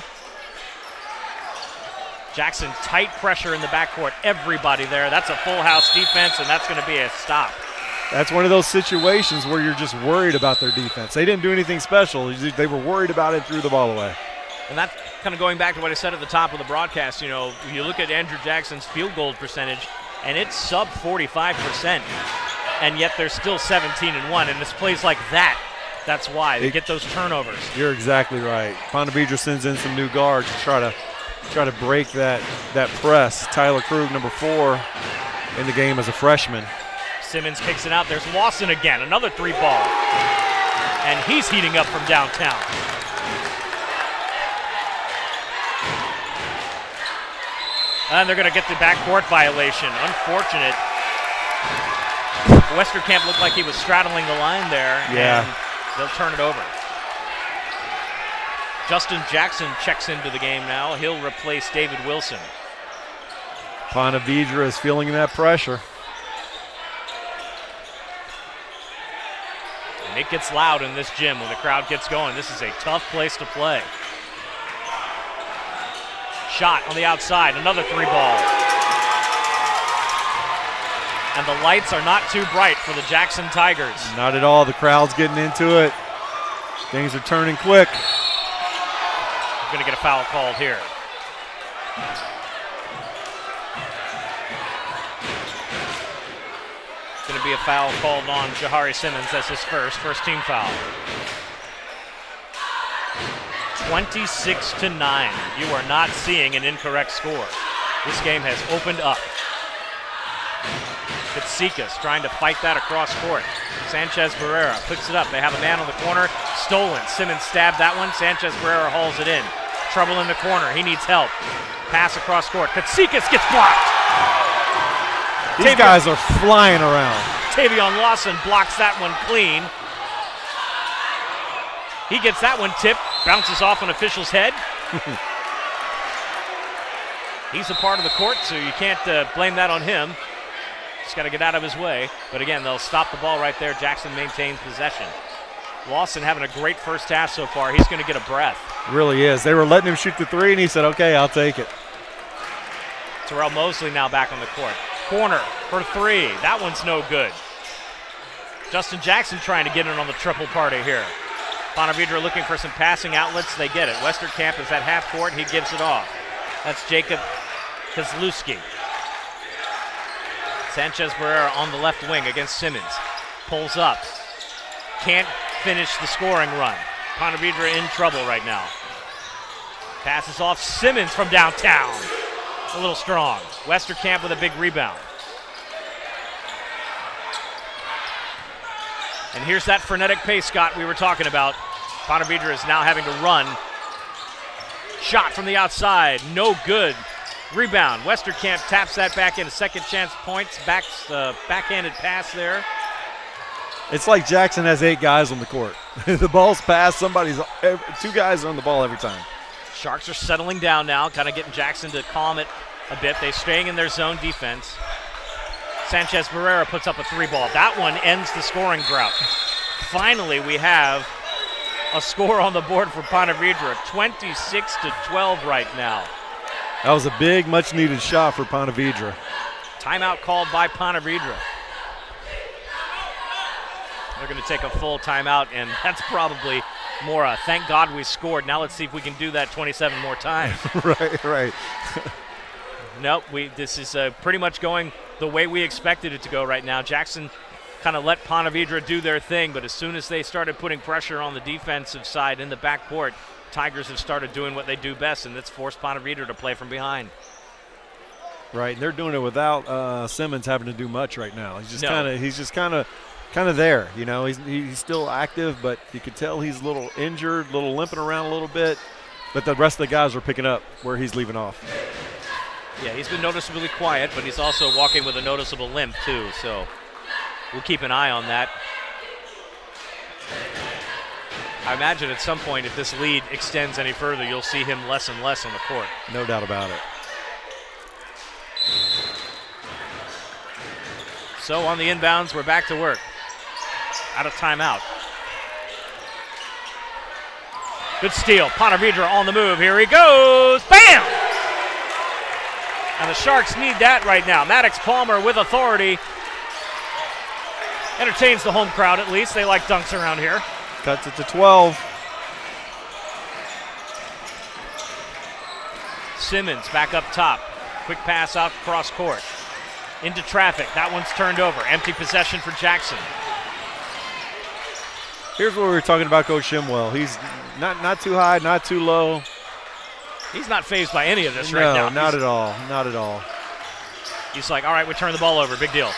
Speaker 1: Jackson, tight pressure in the backcourt. Everybody there. That's a full house defense, and that's going to be a stop.
Speaker 2: That's one of those situations where you're just worried about their defense. They didn't do anything special. They were worried about it and threw the ball away.
Speaker 1: And that's kind of going back to what I said at the top of the broadcast. You know, you look at Andrew Jackson's field goal percentage, and it's sub 45%, and yet they're still 17-1. And it's plays like that. That's why they get those turnovers.
Speaker 2: You're exactly right. Ponte Vedra sends in some new guards to try to break that press. Tyler Krug, number 4, in the game as a freshman.
Speaker 1: Simmons kicks it out. There's Lawson again, another 3-ball. And he's heating up from downtown. And they're going to get the backcourt violation. Unfortunate. Westerkamp looked like he was straddling the line there.
Speaker 2: Yeah.
Speaker 1: And they'll turn it over. Justin Jackson checks into the game now. He'll replace David Wilson.
Speaker 2: Ponte Vedra is feeling that pressure.
Speaker 1: And it gets loud in this gym when the crowd gets going. This is a tough place to play. Shot on the outside, another 3-ball. And the lights are not too bright for the Jackson Tigers.
Speaker 2: Not at all. The crowd's getting into it. Things are turning quick.
Speaker 1: We're going to get a foul called here. It's going to be a foul called on Jahari Simmons. That's his first team foul. 26-9. You are not seeing an incorrect score. This game has opened up. Katsikas trying to fight that across court. Sanchez Barrera picks it up. They have a man on the corner. Stolen. Simmons stabbed that one. Sanchez Barrera hauls it in. Trouble in the corner. He needs help. Pass across court. Katsikas gets blocked.
Speaker 2: These guys are flying around.
Speaker 1: Tavion Lawson blocks that one clean. He gets that one tipped. Bounces off an official's head. He's a part of the court, so you can't blame that on him. Just got to get out of his way. But again, they'll stop the ball right there. Jackson maintains possession. Lawson having a great first half so far. He's going to get a breath.
Speaker 2: Really is. They were letting him shoot the 3, and he said, okay, I'll take it.
Speaker 1: Terrell Mosley now back on the court. Corner for 3. That one's no good. Justin Jackson trying to get in on the triple party here. Ponte Vedra looking for some passing outlets. They get it. Westerkamp is at half court. He gives it off. That's Jacob Kozlowski. Sanchez Barrera on the left wing against Simmons. Pulls up. Can't finish the scoring run. Ponte Vedra in trouble right now. Passes off Simmons from downtown. A little strong. Westerkamp with a big rebound. And here's that frenetic pace, Scott, we were talking about. Ponte Vedra is now having to run. Shot from the outside, no good. Rebound, Westerkamp taps that back in. Second chance points, backhanded pass there.
Speaker 2: It's like Jackson has 8 guys on the court. The ball's passed, 2 guys are on the ball every time.
Speaker 1: Sharks are settling down now, kind of getting Jackson to calm it a bit. They're staying in their zone defense. Sanchez Barrera puts up a 3-ball. That one ends the scoring drought. Finally, we have a score on the board for Ponte Vedra, 26-12 right now.
Speaker 2: That was a big, much-needed shot for Ponte Vedra.
Speaker 1: Timeout called by Ponte Vedra. They're going to take a full timeout, and that's probably more a thank God we scored. Now let's see if we can do that 27 more times.
Speaker 2: Right.
Speaker 1: Nope, this is pretty much going the way we expected it to go right now. Jackson kind of let Ponte Vedra do their thing, but as soon as they started putting pressure on the defensive side in the backcourt, Tigers have started doing what they do best, and that's forced Ponte Vedra to play from behind.
Speaker 2: Right, and they're doing it without Simmons having to do much right now. He's just kind of kind of there. You know, he's still active, but you could tell he's a little injured, a little limping around a little bit. But the rest of the guys are picking up where he's leaving off.
Speaker 1: Yeah, he's been noticeably quiet, but he's also walking with a noticeable limp too. So we'll keep an eye on that. I imagine at some point, if this lead extends any further, you'll see him less and less on the court.
Speaker 2: No doubt about it.
Speaker 1: So on the inbounds, we're back to work. Out of timeout. Good steal. Ponte Vedra on the move. Here he goes. Bam! And the Sharks need that right now. Maddox Palmer with authority. Entertains the home crowd at least. They like dunks around here.
Speaker 2: Cuts it to 12.
Speaker 1: Simmons back up top. Quick pass out cross court. Into traffic. That one's turned over. Empty possession for Jackson.
Speaker 2: Here's what we were talking about Coach Shimwell. He's not too high, not too low.
Speaker 1: He's not fazed by any of this right now.
Speaker 2: No, not at all. Not at all.
Speaker 1: He's like, all right, we turn the ball over. Big deal.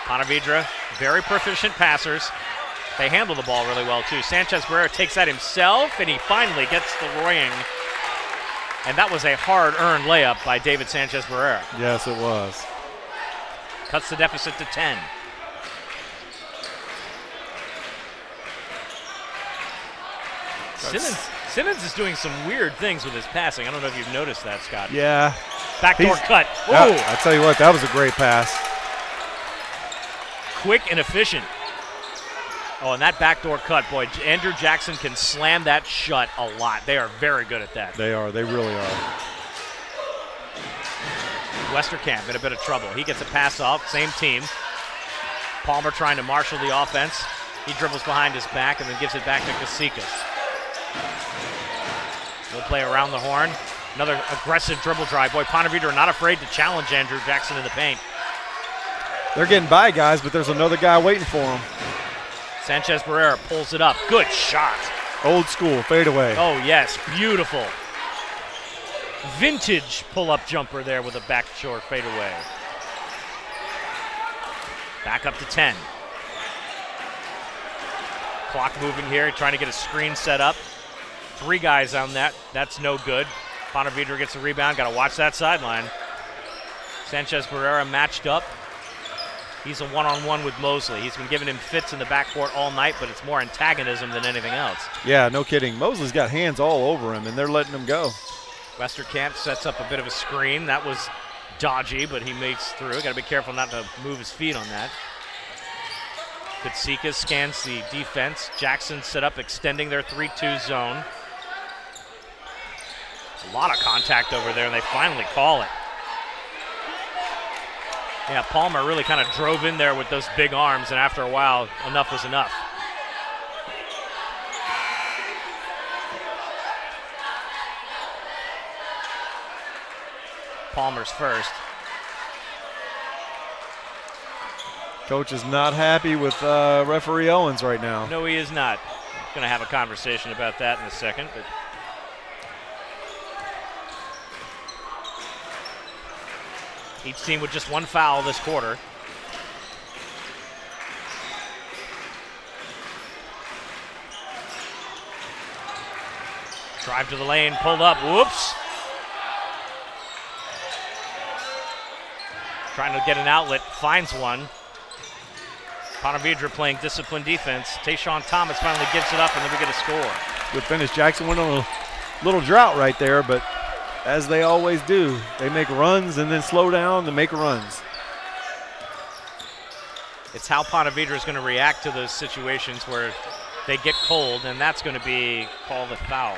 Speaker 1: Ponte Vedra, very proficient passers. They handle the ball really well, too. Sanchez Barrera takes that himself, and he finally gets the ring. And that was a hard-earned layup by David Sanchez Barrera.
Speaker 2: Yes, it was.
Speaker 1: Cuts the deficit to 10. Simmons is doing some weird things with his passing. I don't know if you've noticed that, Scott.
Speaker 2: Yeah.
Speaker 1: Backdoor cut. Ooh.
Speaker 2: I tell you what, that was a great pass.
Speaker 1: Quick and efficient. Oh, and that backdoor cut, boy, Andrew Jackson can slam that shut a lot. They are very good at that.
Speaker 2: They are. They really are.
Speaker 1: Westerkamp in a bit of trouble. He gets a pass off, same team. Palmer trying to marshal the offense. He dribbles behind his back and then gives it back to Kasikas. He'll play around the horn. Another aggressive dribble drive. Boy, Ponte Vedra not afraid to challenge Andrew Jackson in the paint.
Speaker 2: They're getting by, guys, but there's another guy waiting for him.
Speaker 1: Sanchez Barrera pulls it up. Good shot.
Speaker 2: Old school fadeaway.
Speaker 1: Oh, yes. Beautiful. Vintage pull-up jumper there with a backshore fadeaway. Back up to 10. Clock moving here, trying to get a screen set up. 3 guys on that. That's no good. Ponte Vedra gets a rebound. Got to watch that sideline. Sanchez Barrera matched up. He's a one-on-one with Mosley. He's been giving him fits in the backcourt all night, but it's more antagonism than anything else.
Speaker 2: Yeah, no kidding. Mosley's got hands all over him, and they're letting him go.
Speaker 1: Westerkamp sets up a bit of a screen. That was dodgy, but he makes through. Got to be careful not to move his feet on that. Kasikas scans the defense. Jackson set up, extending their 3-2 zone. A lot of contact over there, and they finally call it. Yeah, Palmer really kind of drove in there with those big arms, and after a while, enough was enough. Palmer's first.
Speaker 2: Coach is not happy with referee Owens right now.
Speaker 1: No, he is not. Going to have a conversation about that in a second, but each team with just 1 foul this quarter. Drive to the lane, pulled up, whoops. Trying to get an outlet, finds one. Ponte Vedra playing disciplined defense. Tayshawn Thomas finally gives it up, and then we get a score.
Speaker 2: Good finish. Jackson went on a little drought right there, but as they always do, they make runs and then slow down to make runs.
Speaker 1: It's how Ponte Vedra is going to react to those situations where they get cold, and that's going to be called a foul.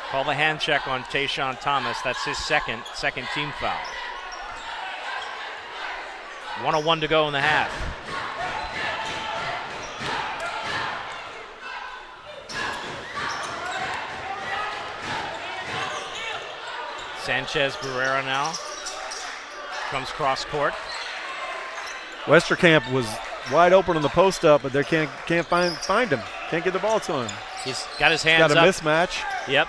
Speaker 1: Call the hand check on Tayshawn Thomas. That's his second team foul. 1:01 to go in the half. Sanchez Barrera now comes cross court.
Speaker 2: Westerkamp was wide open on the post up, but they can't find him. Can't get the ball to him.
Speaker 1: He's got his hands
Speaker 2: got a
Speaker 1: up.
Speaker 2: mismatch.
Speaker 1: Yep,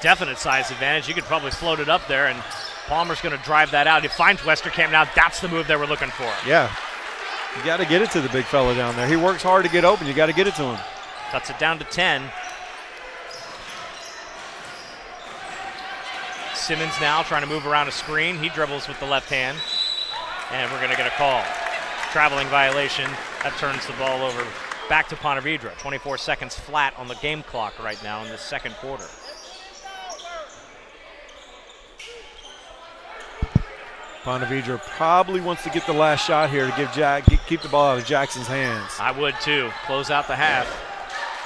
Speaker 1: definite size advantage. You could probably float it up there and Palmer's going to drive that out. He finds Westerkamp now. That's the move they were looking for.
Speaker 2: Yeah. You got to get it to the big fella down there. He works hard to get open. You got to get it to him.
Speaker 1: Cuts it down to 10. Simmons now trying to move around a screen. He dribbles with the left hand. And we're going to get a call. Traveling violation. That turns the ball over back to Ponte Vedra. 24 seconds flat on the game clock right now in the second quarter.
Speaker 2: Ponte Vedra probably wants to get the last shot here to keep the ball out of Jackson's hands.
Speaker 1: I would too. Close out the half.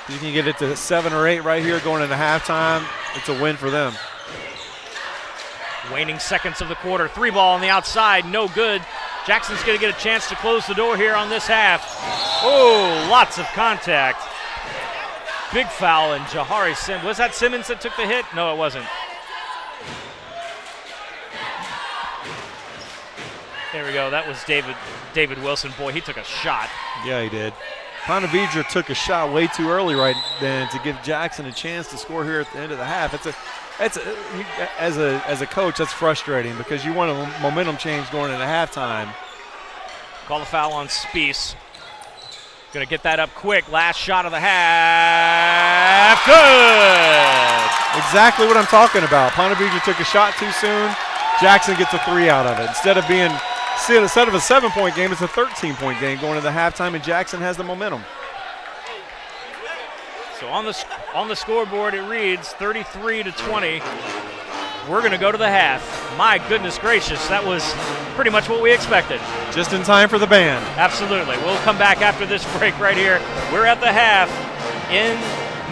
Speaker 2: You can get it to 7 or 8 right here going into halftime. It's a win for them.
Speaker 1: Waning seconds of the quarter. 3 ball on the outside. No good. Jackson's going to get a chance to close the door here on this half. Oh, lots of contact. Big foul, and Jahari Simmons. Was that Simmons that took the hit? No, it wasn't. There we go. That was David Wilson. Boy, he took a shot.
Speaker 2: Yeah, he did. Ponte Vedra took a shot way too early right then to give Jackson a chance to score here at the end of the half. As a coach, that's frustrating because you want a momentum change going into halftime.
Speaker 1: Call the foul on Spiess. Going to get that up quick. Last shot of the half. Good!
Speaker 2: Exactly what I'm talking about. Ponte Vedra took a shot too soon. Jackson gets a 3 out of it. Instead of a 7-point game, it's a 13-point game going into halftime, and Jackson has the momentum.
Speaker 1: So on the scoreboard, it reads 33-20. We're going to go to the half. My goodness gracious, that was pretty much what we expected.
Speaker 2: Just in time for the band.
Speaker 1: Absolutely. We'll come back after this break right here. We're at the half in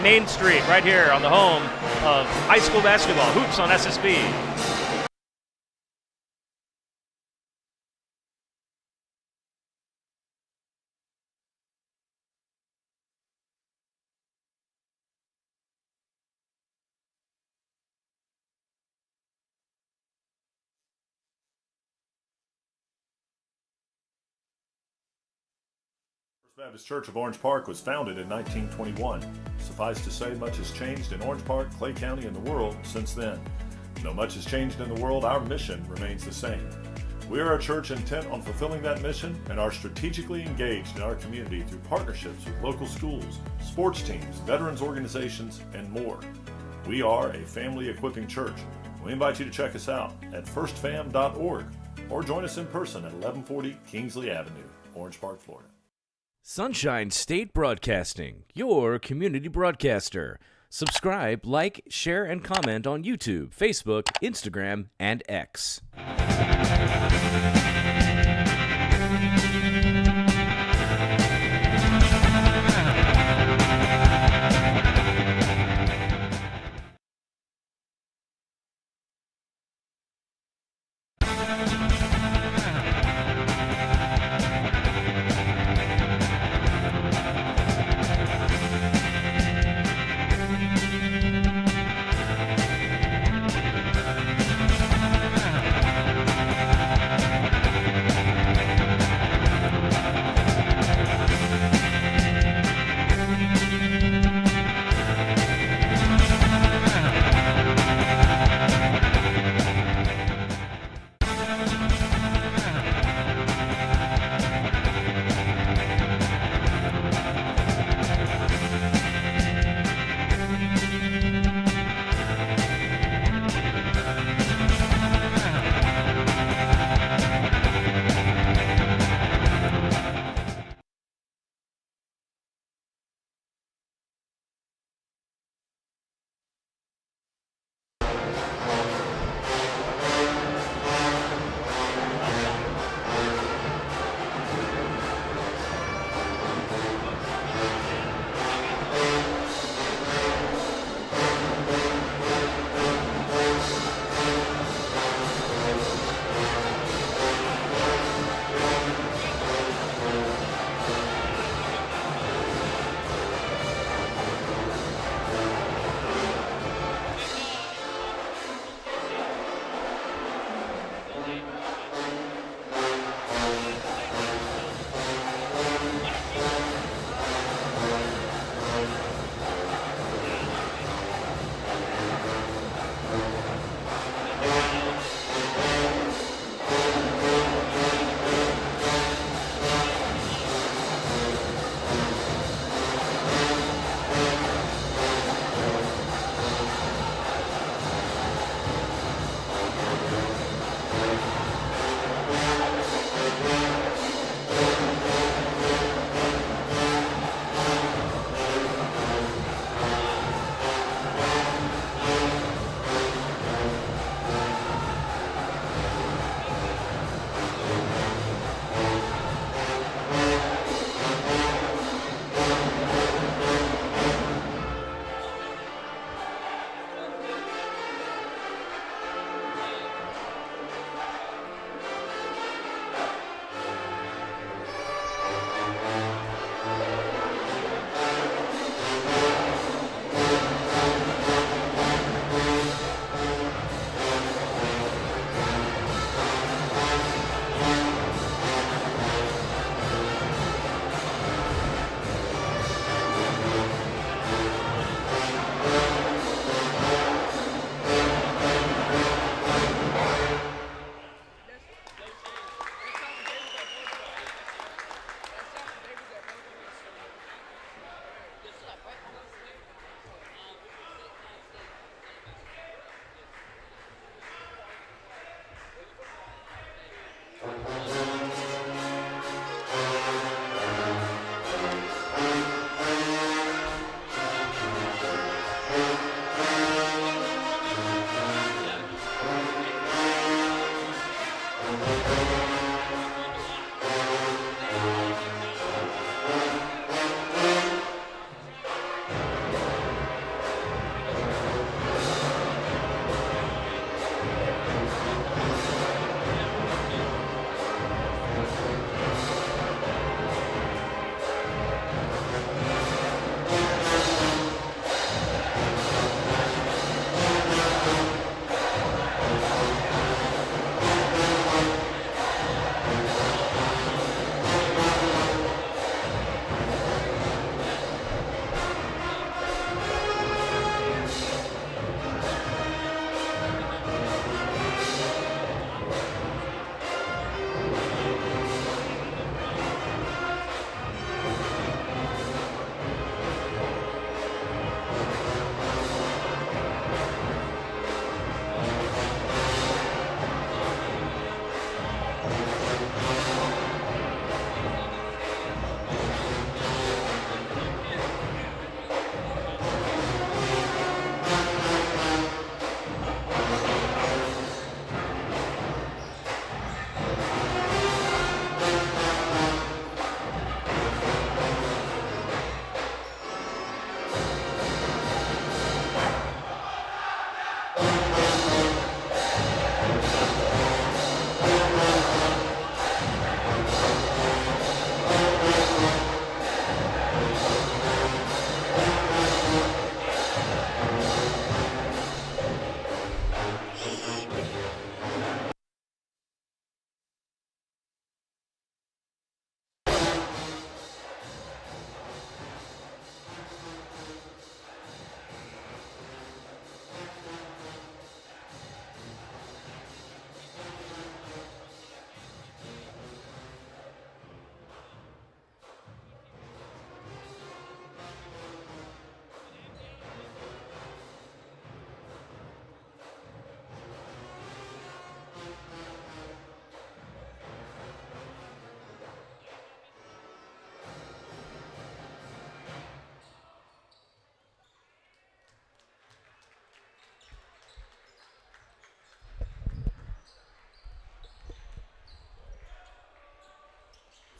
Speaker 1: Main Street right here on the home of high school basketball. Hoops on SSB.
Speaker 3: First Baptist Church of Orange Park was founded in 1921. Suffice to say, much has changed in Orange Park, Clay County, and the world since then. Though much has changed in the world, our mission remains the same. We are a church intent on fulfilling that mission and are strategically engaged in our community through partnerships with local schools, sports teams, veterans organizations, and more. We are a family equipping church. We invite you to check us out at firstfam.org or join us in person at 1140 Kingsley Avenue, Orange Park, Florida.
Speaker 4: Sunshine State Broadcasting, your community broadcaster. Subscribe, like, share, and comment on YouTube, Facebook, Instagram, and X.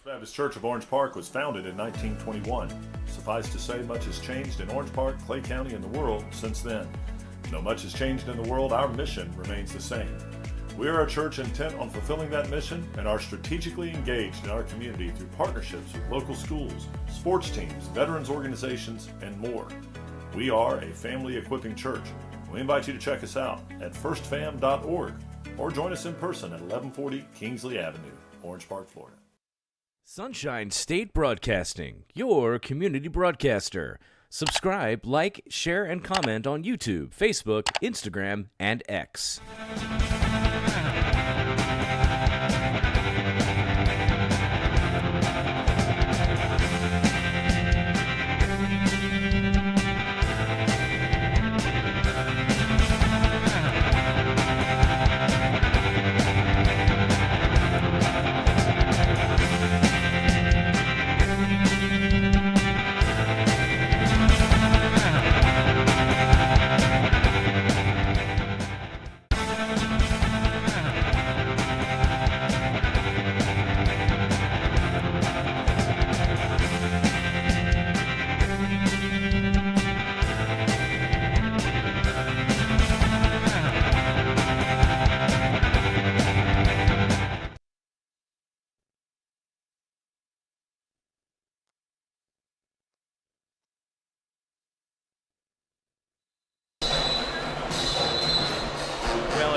Speaker 3: Baptist Church of Orange Park was founded in 1921. Suffice to say, much has changed in Orange Park, Clay County, and the world since then. Though much has changed in the world, our mission remains the same. We are a church intent on fulfilling that mission and are strategically engaged in our community through partnerships with local schools, sports teams, veterans organizations, and more. We are a family equipping church. We invite you to check us out at firstfam.org or join us in person at 1140 Kingsley Avenue, Orange Park, Florida.
Speaker 4: Sunshine State Broadcasting, your community broadcaster. Subscribe, like, share, and comment on YouTube, Facebook, Instagram, and X.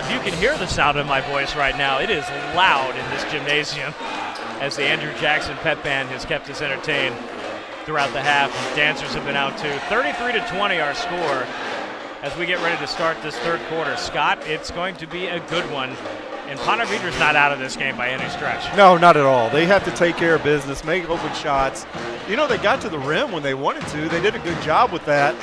Speaker 1: You can hear the sound of my voice right now. It is loud in this gymnasium as the Andrew Jackson Pep Band has kept us entertained throughout the half. Dancers have been out too. 33-20 our score as we get ready to start this third quarter. Scott, it's going to be a good one. And Ponte Vedra's not out of this game by any stretch.
Speaker 2: No, not at all. They have to take care of business, make open shots. You know, they got to the rim when they wanted to. They did a good job with that.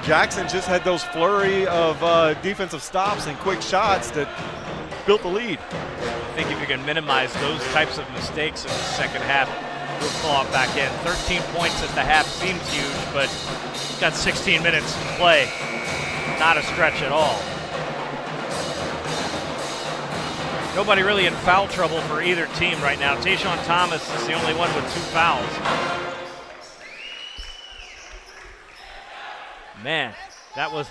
Speaker 2: Jackson just had those flurry of defensive stops and quick shots that built the lead.
Speaker 1: I think if you can minimize those types of mistakes in the second half, we'll claw it back in. 13 points at the half seems huge, but got 16 minutes to play. Not a stretch at all. Nobody really in foul trouble for either team right now. Tayshawn Thomas is the only one with 2 fouls. Man, that was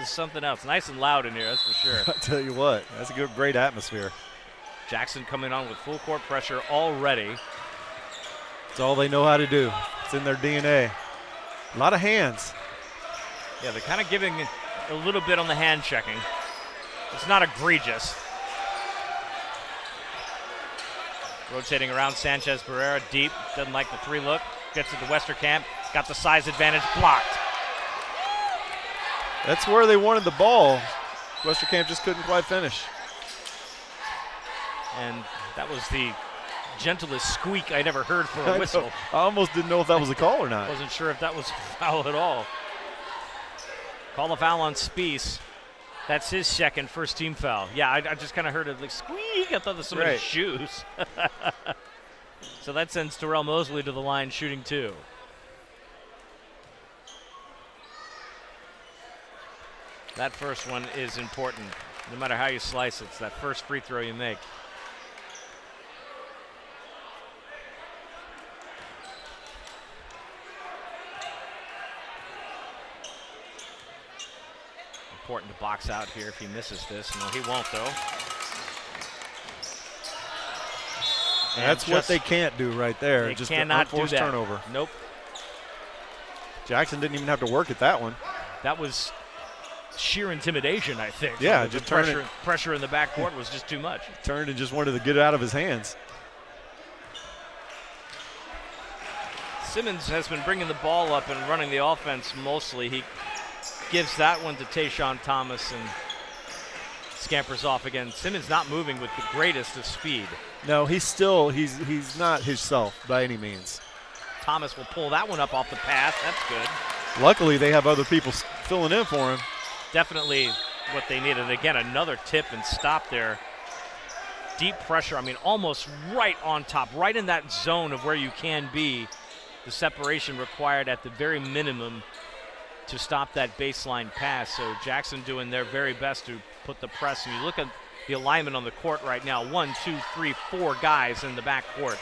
Speaker 1: something else. Nice and loud in here, that's for sure.
Speaker 2: I tell you what, that's a great atmosphere.
Speaker 1: Jackson coming on with full court pressure already.
Speaker 2: It's all they know how to do. It's in their DNA. A lot of hands.
Speaker 1: Yeah, they're kind of giving a little bit on the hand checking. It's not egregious. Rotating around Sanchez Barrera, deep, doesn't like the 3 look. Gets it to Westerkamp, got the size advantage, blocked.
Speaker 2: That's where they wanted the ball. Westerkamp just couldn't quite finish.
Speaker 1: And that was the gentlest squeak I'd ever heard for a whistle.
Speaker 2: I almost didn't know if that was a call or not.
Speaker 1: Wasn't sure if that was a foul at all. Call a foul on Spies. That's his second first team foul. Yeah, I just kind of heard it like squeak. I thought that was somebody's shoes. So that sends Terrell Mosley to the line shooting 2. That first one is important. No matter how you slice it, it's that first free throw you make. Important to box out here if he misses this. No, he won't, though. And
Speaker 2: that's what they can't do right there.
Speaker 1: They
Speaker 2: just
Speaker 1: cannot
Speaker 2: an unforced
Speaker 1: do that.
Speaker 2: turnover.
Speaker 1: Nope.
Speaker 2: Jackson didn't even have to work at that one.
Speaker 1: That was sheer intimidation, I think.
Speaker 2: Yeah,
Speaker 1: the
Speaker 2: just
Speaker 1: pressure in the backcourt was just too much.
Speaker 2: Turned and just wanted to get it out of his hands.
Speaker 1: Simmons has been bringing the ball up and running the offense mostly. He gives that one to Tayshawn Thomas and scampers off again. Simmons not moving with the greatest of speed.
Speaker 2: No, he's not himself by any means.
Speaker 1: Thomas will pull that one up off the pass. That's good.
Speaker 2: Luckily, they have other people filling in for him.
Speaker 1: Definitely what they needed. Again, another tip and stop there. Deep pressure, I mean, almost right on top, right in that zone of where you can be. The separation required at the very minimum to stop that baseline pass. So Jackson doing their very best to put the press. And you look at the alignment on the court right now. 1, 2, 3, 4 guys in the back court.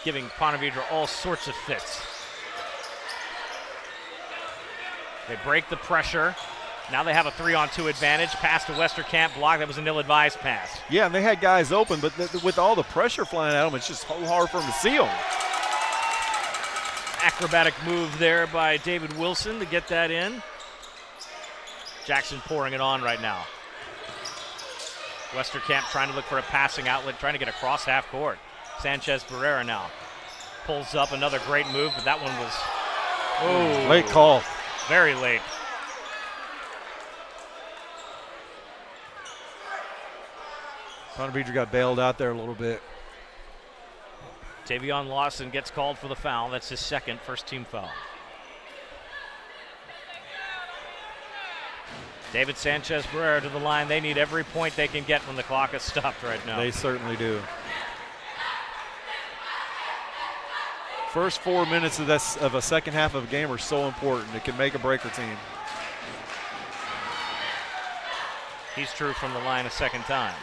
Speaker 1: giving Ponte Vedra all sorts of fits. They break the pressure. Now they have a 3-on-2 advantage. Pass to Westerkamp, block. That was an ill-advised pass.
Speaker 2: Yeah, and they had guys open, but with all the pressure flying at them, it's just so hard for them to see them.
Speaker 1: Acrobatic move there by David Wilson to get that in. Jackson pouring it on right now. Westerkamp trying to look for a passing outlet, trying to get across half court. Sanchez Barrera now pulls up, another great move, but that one was
Speaker 2: late call.
Speaker 1: Very late.
Speaker 2: Ponte Vedra got bailed out there a little bit.
Speaker 1: Tavion Lawson gets called for the foul. That's his second first-team foul. David Sanchez Barrera to the line. They need every point they can get when the clock is stopped right now.
Speaker 2: They certainly do. First 4 minutes of a second half of a game are so important. It can make or break a team.
Speaker 1: He's true from the line a second time.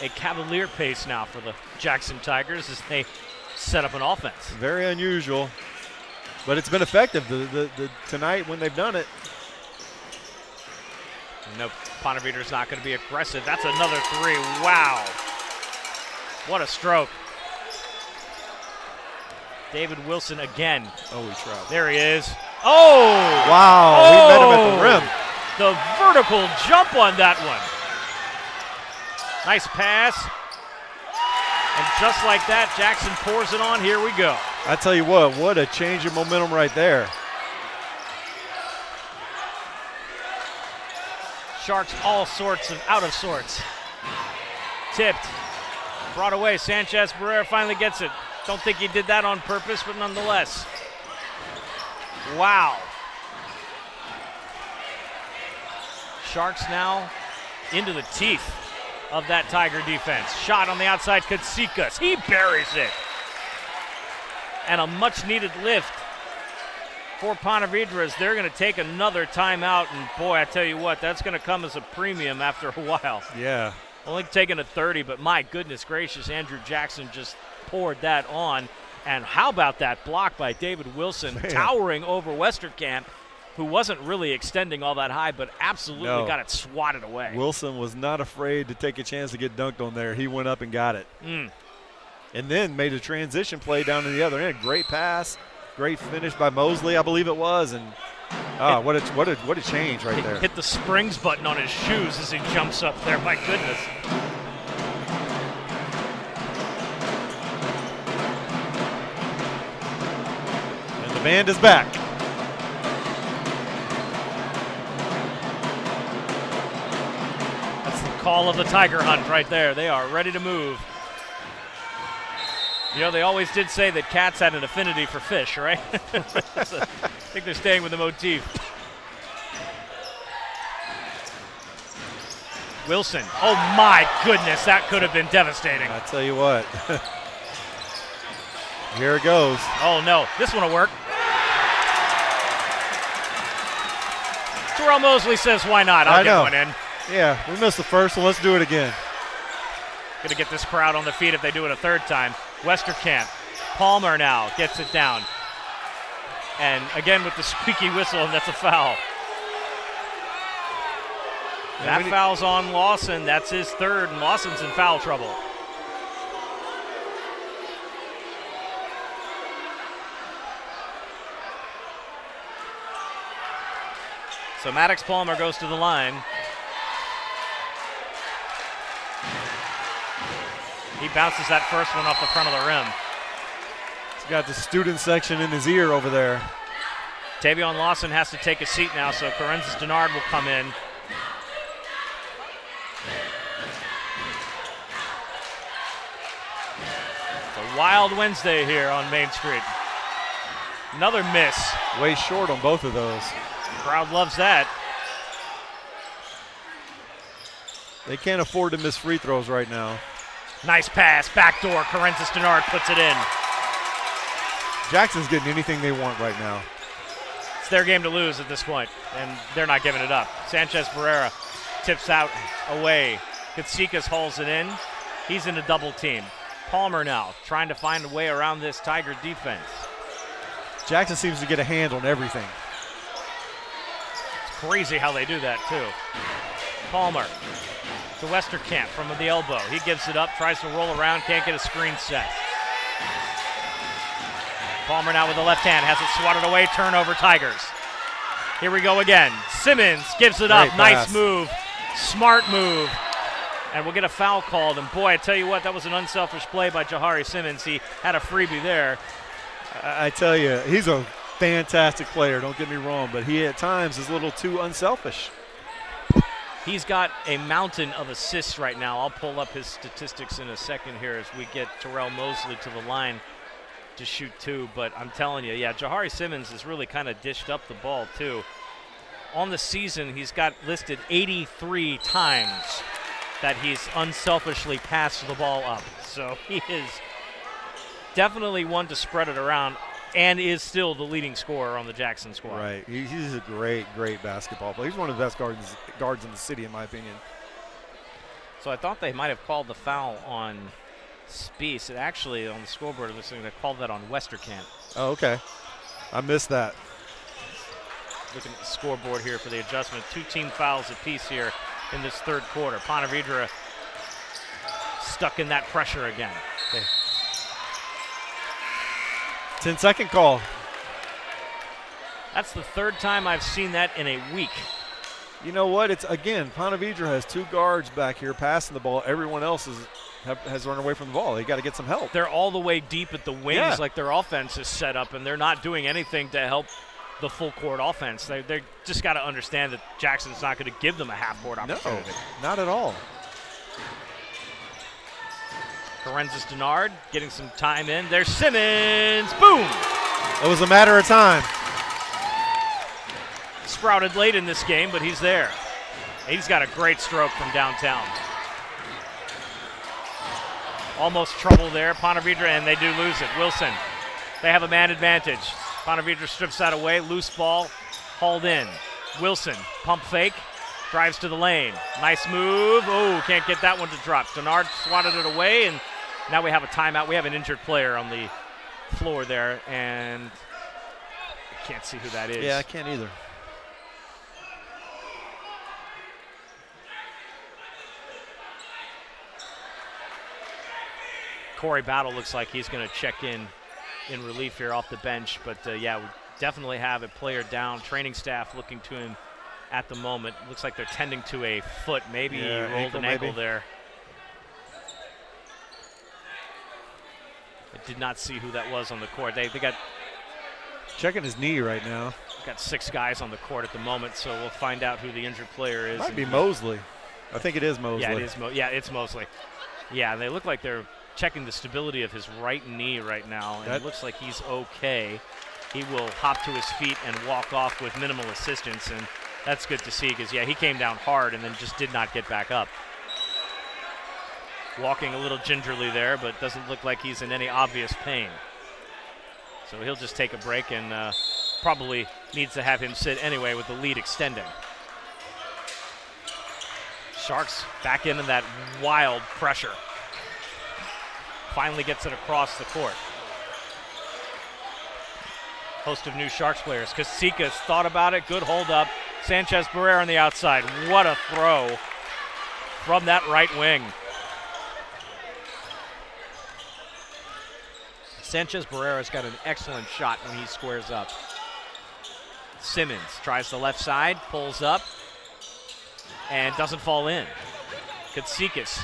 Speaker 1: A cavalier pace now for the Jackson Tigers as they set up an offense.
Speaker 2: Very unusual, but it's been effective tonight when they've done it.
Speaker 1: No, Ponte Vedra's not going to be aggressive. That's another three. Wow. What a stroke. David Wilson again.
Speaker 2: Oh, he traveled.
Speaker 1: There he is. Oh!
Speaker 2: Wow,
Speaker 1: oh!
Speaker 2: He met him at the rim.
Speaker 1: The vertical jump on that one. Nice pass. And just like that, Jackson pours it on. Here we go.
Speaker 2: I tell you what a change of momentum right there.
Speaker 1: Sharks all sorts of out of sorts. Tipped. Brought away. Sanchez Barrera finally gets it. Don't think he did that on purpose, but nonetheless. Wow. Sharks now into the teeth of that Tiger defense. Shot on the outside, Katsikas. He buries it. And a much-needed lift for Ponte Vedra as they're going to take another timeout. And, boy, I tell you what, that's going to come as a premium after a while.
Speaker 2: Yeah.
Speaker 1: Only taking a 30, but my goodness gracious, Andrew Jackson just poured that on. And how about that block by David Wilson, towering over Westerkamp, who wasn't really extending all that high, but absolutely got it swatted away.
Speaker 2: Wilson was not afraid to take a chance to get dunked on there. He went up and got it. And then made a transition play down to the other end. Great pass, great finish by Mosley, I believe it was. And what a change right there.
Speaker 1: Hit the springs button on his shoes as he jumps up there. My goodness.
Speaker 2: And the band is back.
Speaker 1: Call of the Tiger Hunt right there. They are ready to move. You know, they always did say that cats had an affinity for fish, right? So, I think they're staying with the motif. Wilson. Oh, my goodness. That could have been devastating.
Speaker 2: I tell you what. Here it goes.
Speaker 1: Oh, no. This one will work. Terrell Mosley says, why not? I'll get one in.
Speaker 2: Yeah, we missed the first one. Let's do it again.
Speaker 1: Going to get this crowd on the feet if they do it a third time. Westerkamp. Palmer now gets it down. And again with the squeaky whistle, and that's a foul. That foul's on Lawson. That's his third, and Lawson's in foul trouble. So Maddox Palmer goes to the line. He bounces that first one off the front of the rim.
Speaker 2: He's got the student section in his ear over there.
Speaker 1: Tavion Lawson has to take a seat now, so Carenzis Denard will come in. It's a wild Wednesday here on Main Street. Another miss.
Speaker 2: Way short on both of those.
Speaker 1: Crowd loves that.
Speaker 2: They can't afford to miss free throws right now.
Speaker 1: Nice pass, backdoor. Carenzis Denard puts it in.
Speaker 2: Jackson's getting anything they want right now.
Speaker 1: It's their game to lose at this point, and they're not giving it up. Sanchez Barrera tips out away. Katsikas hauls it in. He's in a double team. Palmer now trying to find a way around this Tiger defense.
Speaker 2: Jackson seems to get a hand on everything.
Speaker 1: It's crazy how they do that, too. Palmer to Westerkamp from the elbow. He gives it up, tries to roll around, can't get a screen set. Palmer now with the left hand, has it swatted away, turnover Tigers. Here we go again. Simmons gives it up, nice move, smart move. And we'll get a foul called, and boy, I tell you what, that was an unselfish play by Jahari Simmons. He had a freebie there.
Speaker 2: I tell you, he's a fantastic player, don't get me wrong, but he at times is a little too unselfish.
Speaker 1: He's got a mountain of assists right now. I'll pull up his statistics in a second here as we get Terrell Mosley to the line to shoot two. But I'm telling you, yeah, Jahari Simmons has really kind of dished up the ball too. On the season, he's got listed 83 times that he's unselfishly passed the ball up. So he is definitely one to spread it around and is still the leading scorer on the Jackson squad.
Speaker 2: Right. He's a great, great basketball player. He's one of the best guards in the city, in my opinion.
Speaker 1: So I thought they might have called the foul on Spieth. It actually, on the scoreboard, it looks like they called that on Westerkamp.
Speaker 2: Oh, okay. I missed that.
Speaker 1: Looking at the scoreboard here for the adjustment. 2 team fouls apiece here in this third quarter. Ponte Vedra stuck in that pressure again.
Speaker 2: Okay. 10-second call.
Speaker 1: That's the third time I've seen that in a week.
Speaker 2: You know what? It's again, Ponte Vedra has 2 guards back here passing the ball. Everyone else has run away from the ball. They got to get some help.
Speaker 1: They're all the way deep at the wings, like their offense is set up, and they're not doing anything to help the full court offense. They just got to understand that Jackson's not going to give them a half court opportunity.
Speaker 2: No, not at all.
Speaker 1: Carenzis Denard getting some time in. There's Simmons. Boom!
Speaker 2: It was a matter of time.
Speaker 1: Sprouted late in this game, but he's there. He's got a great stroke from downtown. Almost trouble there. Ponte Vedra, and they do lose it. Wilson, they have a man advantage. Ponte Vedra strips that away. Loose ball, hauled in. Wilson, pump fake, drives to the lane. Nice move. Oh, can't get that one to drop. Denard swatted it away, and now we have a timeout. We have an injured player on the floor there, and I can't see who that is.
Speaker 2: Yeah, I can't either.
Speaker 1: Corey Battle looks like he's going to check in relief here off the bench. But, yeah, we definitely have a player down. Training staff looking to him at the moment. Looks like they're tending to a foot. Maybe he rolled an ankle there. I did not see who that was on the court. They got
Speaker 2: checking his knee right now.
Speaker 1: Got 6 guys on the court at the moment, so we'll find out who the injured player is.
Speaker 2: Might be Mosley. I think it is Mosley.
Speaker 1: Yeah, it is. It's Mosley. Yeah, they look like they're checking the stability of his right knee right now, and it looks like he's okay. He will hop to his feet and walk off with minimal assistance, and that's good to see because, yeah, he came down hard and then just did not get back up. Walking a little gingerly there, but doesn't look like he's in any obvious pain. So he'll just take a break and probably needs to have him sit anyway with the lead extending. Sharks back into that wild pressure. Finally gets it across the court. Host of new Sharks players. Katsikas thought about it. Good hold up. Sanchez Barrera on the outside. What a throw from that right wing. Sanchez Barrera's got an excellent shot when he squares up. Simmons tries the left side, pulls up, and doesn't fall in. Katsikas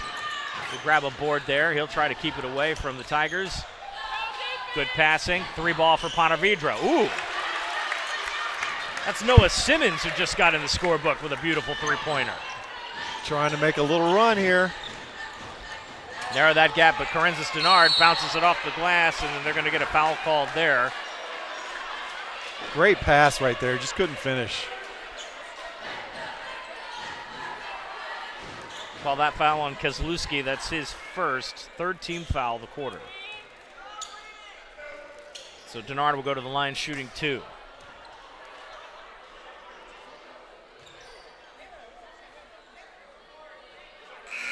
Speaker 1: will grab a board there. He'll try to keep it away from the Tigers. Good passing. 3-ball for Ponte Vedra. Ooh. That's Noah Simmons who just got in the scorebook with a beautiful 3-pointer.
Speaker 2: Trying to make a little run here.
Speaker 1: Narrow that gap, but Carenzis Denard bounces it off the glass, and they're going to get a foul called there.
Speaker 2: Great pass right there. Just couldn't finish.
Speaker 1: Call that foul on Kozlowski. That's his first, 3rd team foul of the quarter. So Denard will go to the line shooting 2.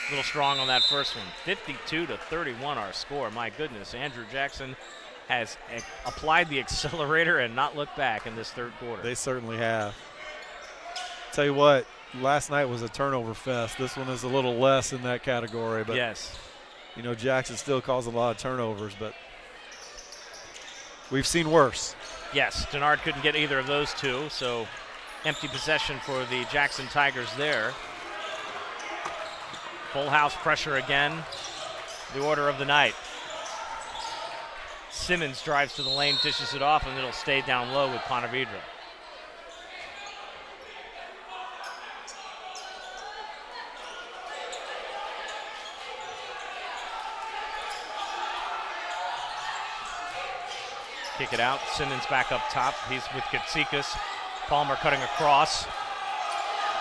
Speaker 1: A little strong on that first one. 52-31 our score. My goodness, Andrew Jackson has applied the accelerator and not looked back in this third quarter.
Speaker 2: They certainly have. Tell you what, last night was a turnover fest. This one is a little less in that category. But
Speaker 1: yes.
Speaker 2: You know, Jackson still caused a lot of turnovers, but we've seen worse.
Speaker 1: Yes, Denard couldn't get either of those two, so empty possession for the Jackson Tigers there. Full house pressure again. The order of the night. Simmons drives to the lane, dishes it off, and it'll stay down low with Ponte Vedra. Kick it out. Simmons back up top. He's with Katsikas. Palmer cutting across.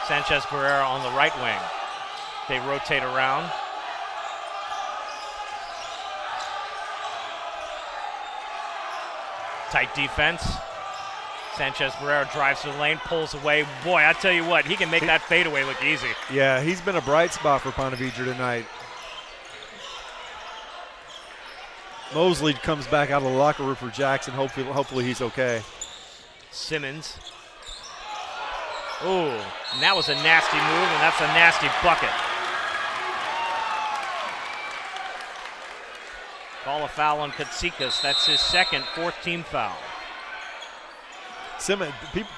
Speaker 1: Sanchez Barrera on the right wing. They rotate around. Tight defense. Sanchez Barrera drives to the lane, pulls away. Boy, I tell you what, he can make that fadeaway look easy.
Speaker 2: Yeah, he's been a bright spot for Ponte Vedra tonight. Mosley comes back out of the locker room for Jackson. Hopefully he's okay.
Speaker 1: Simmons. Ooh, and that was a nasty move, and that's a nasty bucket. Call a foul on Katsikas. That's his second, fourth team foul.
Speaker 2: Simmons,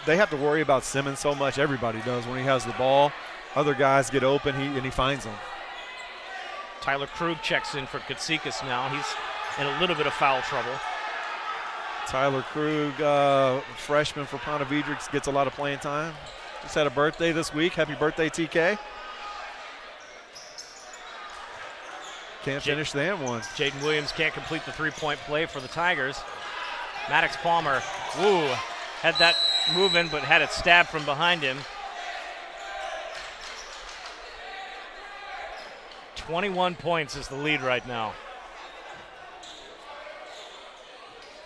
Speaker 2: they have to worry about Simmons so much. Everybody does when he has the ball. Other guys get open, and he finds them.
Speaker 1: Tyler Krug checks in for Katsikas now. He's in a little bit of foul trouble.
Speaker 2: Tyler Krug, freshman for Ponte Vedra, gets a lot of playing time. Just had a birthday this week. Happy birthday, TK. Can't finish the and one.
Speaker 1: Jaden Williams can't complete the three-point play for the Tigers. Maddox Palmer, had that moving, but had it stabbed from behind him. 21 points is the lead right now.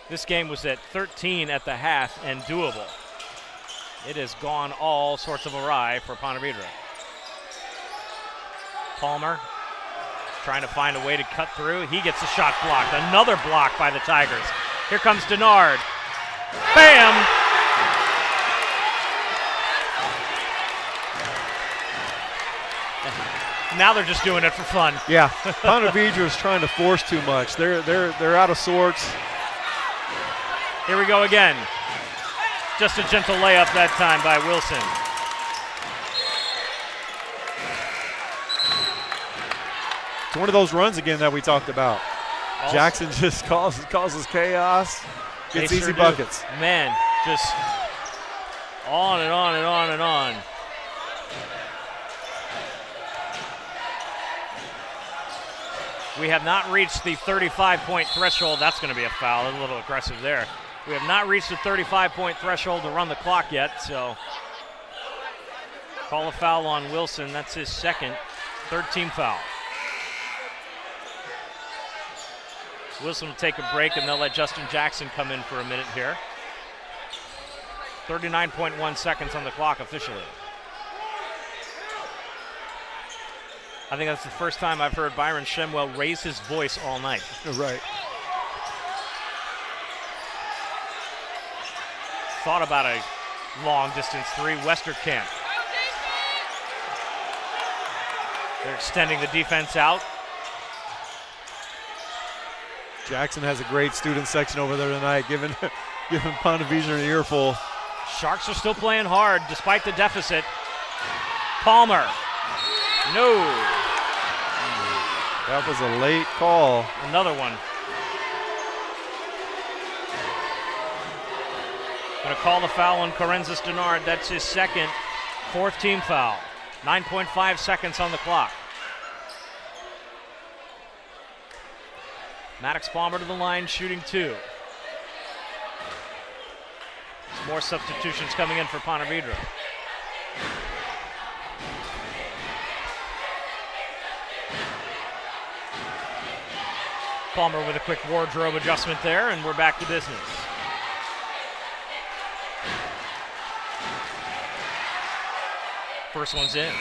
Speaker 1: This game was at 13 at the half and doable. It has gone all sorts of awry for Ponte Vedra. Palmer trying to find a way to cut through. He gets a shot blocked. Another block by the Tigers. Here comes Denard. Bam! Now they're just doing it for fun.
Speaker 2: Yeah, Ponte Vedra is trying to force too much. They're out of sorts.
Speaker 1: Here we go again. Just a gentle layup that time by Wilson.
Speaker 2: It's one of those runs again that we talked about. Also, Jackson just causes chaos, gets easy buckets.
Speaker 1: Man, just on and on and on and on. We have not reached the 35-point threshold. That's going to be a foul. A little aggressive there. We have not reached the 35-point threshold to run the clock yet, so call a foul on Wilson. That's his second, third team foul. Wilson will take a break, and they'll let Justin Jackson come in for a minute here. 39.1 seconds on the clock officially. I think that's the first time I've heard Byron Shemwell raise his voice all night.
Speaker 2: Right.
Speaker 1: Thought about a long-distance three. Westerkamp. They're extending the defense out.
Speaker 2: Jackson has a great student section over there tonight, giving Ponte Vedra an earful.
Speaker 1: Sharks are still playing hard despite the deficit. Palmer. No.
Speaker 2: That was a late call.
Speaker 1: Another one. Going to call the foul on Corenzis Denard. That's his second, fourth team foul. 9.5 seconds on the clock. Maddox Palmer to the line, shooting two. Some more substitutions coming in for Ponte Vedra. Palmer with a quick wardrobe adjustment there, and we're back to business. First one's in.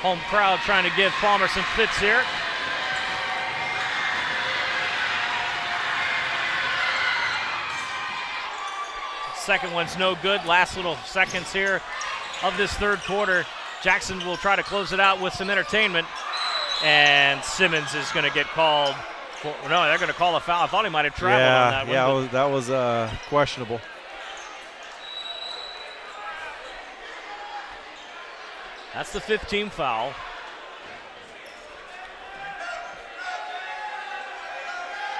Speaker 1: Home crowd trying to give Palmer some fits here. Second one's no good. Last little seconds here of this third quarter. Jackson will try to close it out with some entertainment. And Simmons is going to get called. No, they're going to call a foul. I thought he might have traveled on that one.
Speaker 2: Yeah, that was questionable.
Speaker 1: That's the 15th foul.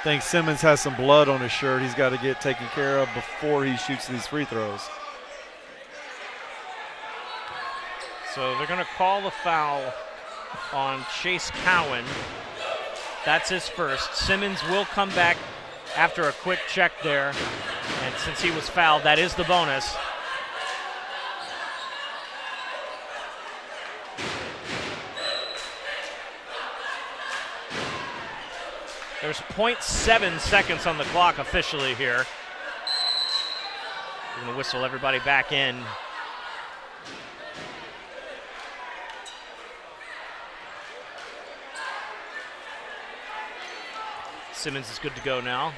Speaker 2: I think Simmons has some blood on his shirt he's got to get taken care of before he shoots these free throws.
Speaker 1: So they're going to call the foul on Chase Cowan. That's his first. Simmons will come back after a quick check there. And since he was fouled, that is the bonus. There's 0.7 seconds on the clock officially here. We're going to whistle everybody back in. Simmons is good to go now.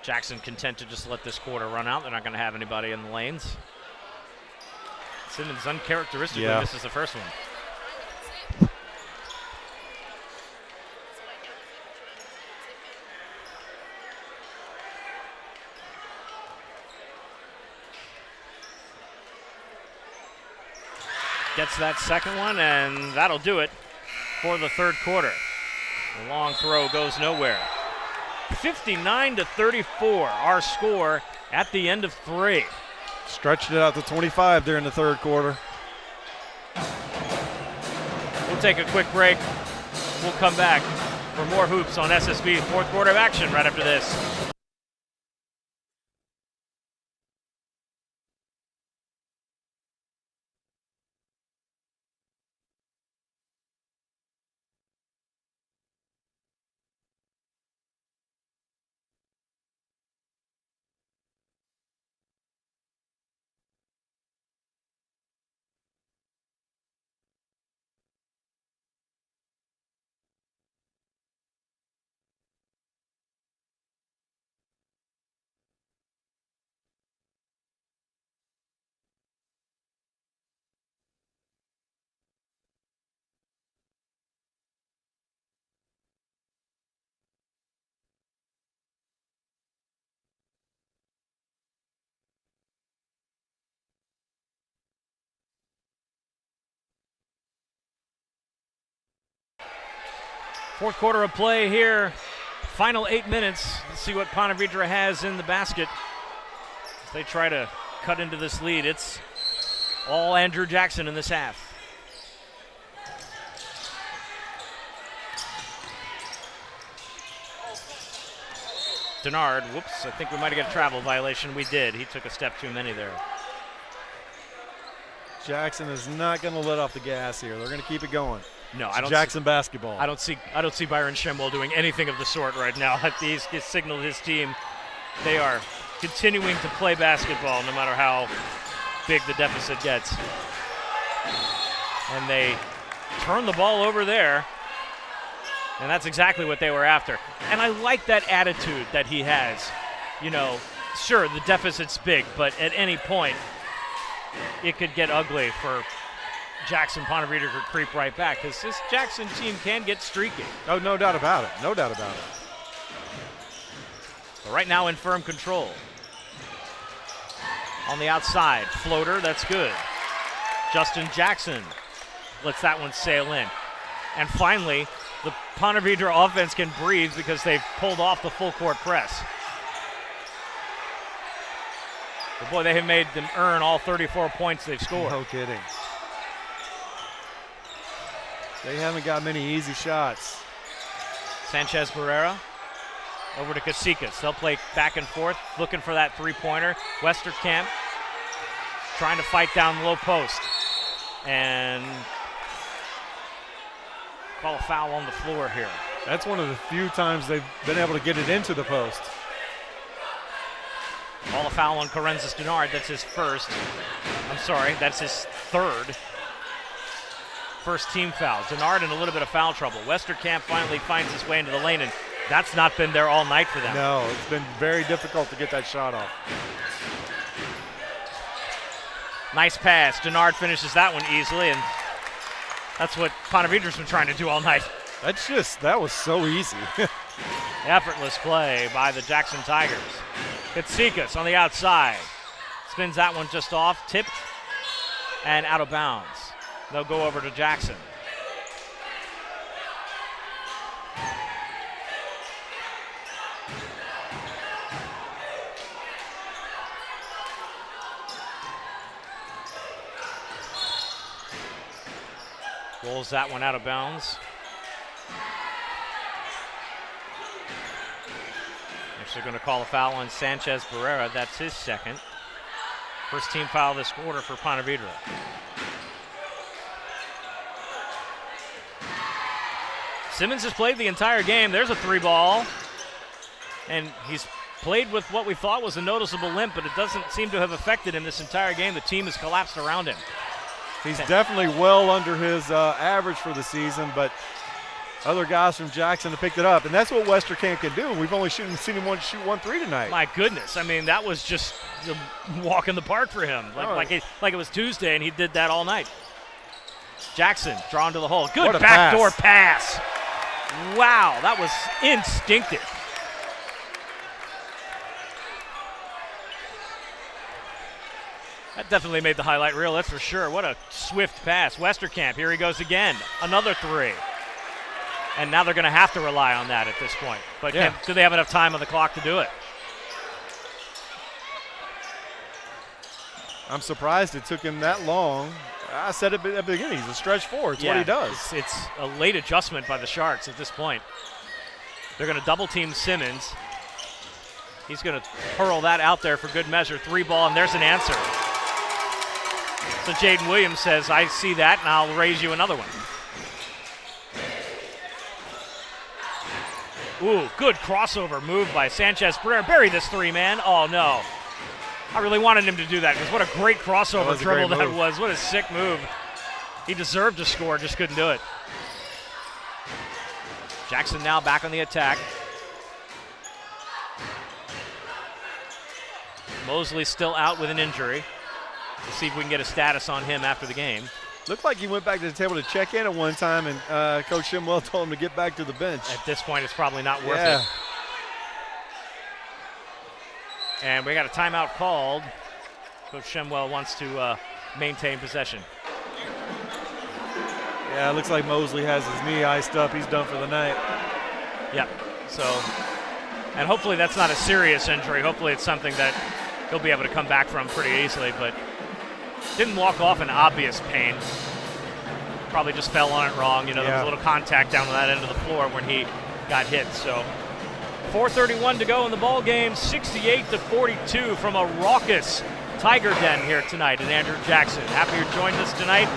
Speaker 1: Jackson content to just let this quarter run out. They're not going to have anybody in the lanes. Simmons uncharacteristically misses the first one. Gets that second one, and that'll do it for the third quarter. The long throw goes nowhere. 59-34, our score at the end of 3.
Speaker 2: Stretched it out to 25 during the third quarter.
Speaker 1: We'll take a quick break. We'll come back for more hoops on SSB fourth quarter of action right after this. Fourth quarter of play here. Final 8 minutes. Let's see what Ponte Vedra has in the basket as they try to cut into this lead. It's all Andrew Jackson in this half. Denard, whoops, I think we might have got a travel violation. We did. He took a step too many there.
Speaker 2: Jackson is not going to let off the gas here. They're going to keep it going.
Speaker 1: No,
Speaker 2: I don't. Jackson basketball.
Speaker 1: I don't see Byron Shemwell doing anything of the sort right now. He's signaled his team. They are continuing to play basketball no matter how big the deficit gets. And they turn the ball over there. And that's exactly what they were after. And I like that attitude that he has. You know, sure, the deficit's big, but at any point, it could get ugly for Jackson. Ponte Vedra could creep right back because this Jackson team can get streaky.
Speaker 2: Oh, no doubt about it. No doubt about it.
Speaker 1: But right now in firm control. On the outside, floater, that's good. Justin Jackson lets that one sail in. And finally, the Ponte Vedra offense can breathe because they've pulled off the full court press. But boy, they have made them earn all 34 points they've scored.
Speaker 2: No kidding. They haven't got many easy shots.
Speaker 1: Sanchez Barrera over to Casikas. They'll play back and forth, looking for that three-pointer. Westerkamp trying to fight down the low post. And call a foul on the floor here.
Speaker 2: That's one of the few times they've been able to get it into the post.
Speaker 1: Call a foul on Corenzis Denard. That's his first. I'm sorry, that's his third. First team foul. Denard in a little bit of foul trouble. Westerkamp finally finds his way into the lane, and that's not been there all night for them.
Speaker 2: No, it's been very difficult to get that shot off.
Speaker 1: Nice pass. Denard finishes that one easily, and that's what Ponte Vedra's been trying to do all night.
Speaker 2: That was so easy.
Speaker 1: Effortless play by the Jackson Tigers. Katsikas on the outside. Spins that one just off, tipped, and out of bounds. They'll go over to Jackson. Rolls that one out of bounds. They're going to call a foul on Sanchez Barrera. That's his second. First team foul this quarter for Ponte Vedra. Simmons has played the entire game. There's a 3-ball. And he's played with what we thought was a noticeable limp, but it doesn't seem to have affected him this entire game. The team has collapsed around him.
Speaker 2: He's definitely well under his average for the season, but other guys from Jackson have picked it up, and that's what Westerkamp can do. We've only seen him shoot 1-3 tonight.
Speaker 1: My goodness. I mean, that was just a walk in the park for him. Like it was Tuesday, and he did that all night. Jackson drawn to the hole. Good backdoor pass. Wow, that was instinctive. That definitely made the highlight reel, that's for sure. What a swift pass. Westerkamp, here he goes again. Another 3. And now they're going to have to rely on that at this point. But do they have enough time on the clock to do it?
Speaker 2: I'm surprised it took him that long. I said it at the beginning. He's a stretch four. It's what he does.
Speaker 1: It's a late adjustment by the Sharks at this point. They're going to double team Simmons. He's going to hurl that out there for good measure. 3-ball, and there's an answer. So Jaden Williams says, I see that, and I'll raise you another one. Ooh, good crossover move by Sanchez Barrera. Bury this 3, man. Oh, no. I really wanted him to do that because what a great crossover dribble that was. What a sick move. He deserved to score, just couldn't do it. Jackson now back on the attack. Mosley still out with an injury. We'll see if we can get a status on him after the game.
Speaker 2: Looked like he went back to the table to check in at one time, and Coach Shimwell told him to get back to the bench.
Speaker 1: At this point, it's probably not worth it. And we got a timeout called. Coach Shimwell wants to maintain possession.
Speaker 2: Yeah, it looks like Mosley has his knee iced up. He's done for the night.
Speaker 1: Yep. So, and hopefully that's not a serious injury. Hopefully it's something that he'll be able to come back from pretty easily, but didn't walk off in obvious pain. Probably just fell on it wrong. You know, there was a little contact down on that end of the floor when he got hit. So 4:31 to go in the ball game, 68-42 from a raucous Tiger Den here tonight at Andrew Jackson. Happy you joined us tonight.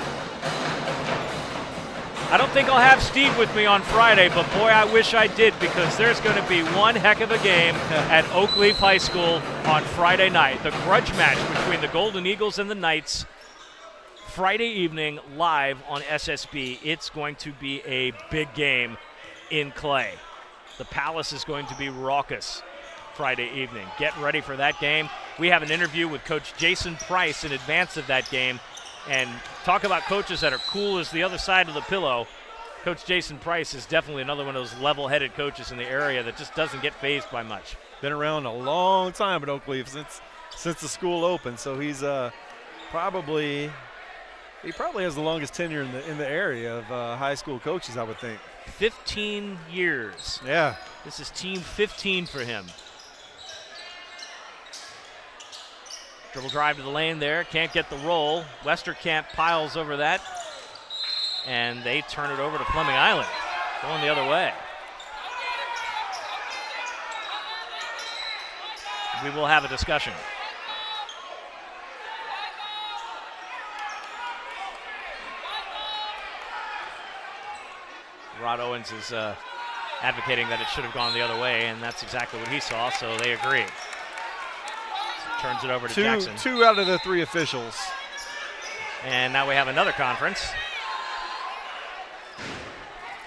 Speaker 1: I don't think I'll have Steve with me on Friday, but boy, I wish I did, because there's going to be one heck of a game at Oak Leaf High School on Friday night. The grudge match between the Golden Eagles and the Knights. Friday evening, live on SSB. It's going to be a big game in Clay. The Palace is going to be raucous Friday evening. Get ready for that game. We have an interview with Coach Jason Price in advance of that game. And talk about coaches that are cool as the other side of the pillow. Coach Jason Price is definitely another one of those level-headed coaches in the area that just doesn't get fazed by much.
Speaker 2: Been around a long time at Oak Leaf since the school opened, so he's probably has the longest tenure in the area of high school coaches, I would think.
Speaker 1: 15 years.
Speaker 2: Yeah.
Speaker 1: This is team 15 for him. Dribble drive to the lane there. Can't get the roll. Westerkamp piles over that. And they turn it over to Fleming Island. Going the other way. We will have a discussion. Rod Owens is advocating that it should have gone the other way, and that's exactly what he saw, so they agree. Turns it over to Jackson.
Speaker 2: 2 out of the 3 officials.
Speaker 1: And now we have another conference.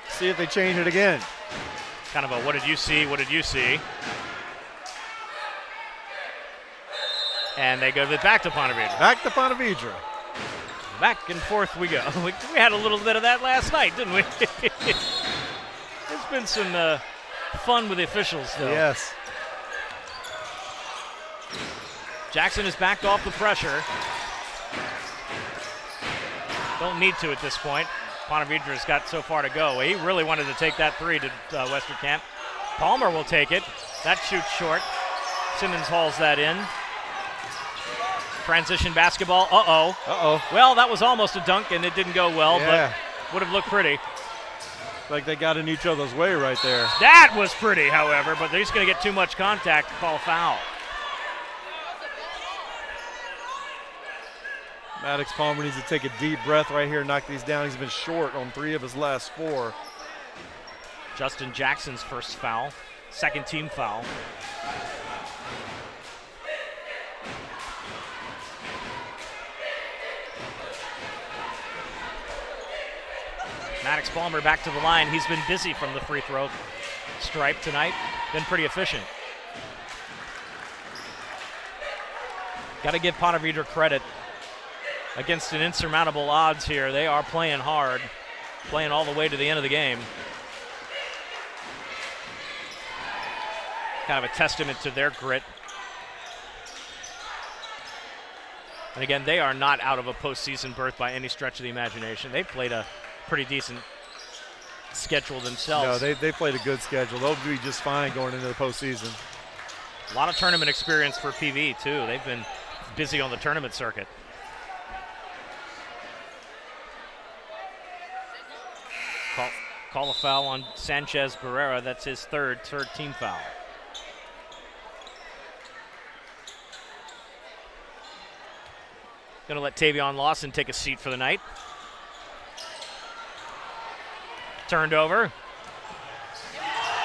Speaker 2: See if they change it again.
Speaker 1: Kind of a what did you see, what did you see? And they go back to Ponte Vedra.
Speaker 2: Back to Ponte Vedra.
Speaker 1: Back and forth we go. We had a little bit of that last night, didn't we? There's been some fun with the officials, though.
Speaker 2: Yes.
Speaker 1: Jackson is backed off the pressure. Don't need to at this point. Ponte Vedra's got so far to go. He really wanted to take that 3 to Westerkamp. Palmer will take it. That shoots short. Simmons hauls that in. Transition basketball. Uh-oh.
Speaker 2: Uh-oh.
Speaker 1: Well, that was almost a dunk, and it didn't go well, but would have looked pretty.
Speaker 2: Like they got in each other's way right there.
Speaker 1: That was pretty, however, but they're just going to get too much contact to call a foul.
Speaker 2: Maddox Palmer needs to take a deep breath right here and knock these down. He's been short on 3 of his last 4.
Speaker 1: Justin Jackson's first foul, second team foul. Maddox Palmer back to the line. He's been busy from the free throw stripe tonight. Been pretty efficient. Got to give Ponte Vedra credit. Against an insurmountable odds here, they are playing hard, playing all the way to the end of the game. Kind of a testament to their grit. And again, they are not out of a postseason berth by any stretch of the imagination. They've played a pretty decent schedule themselves.
Speaker 2: No, they played a good schedule. They'll be just fine going into the postseason.
Speaker 1: A lot of tournament experience for PV, too. They've been busy on the tournament circuit. Call a foul on Sanchez Barrera. That's his third team foul. Going to let Tavion Lawson take a seat for the night. Turned over.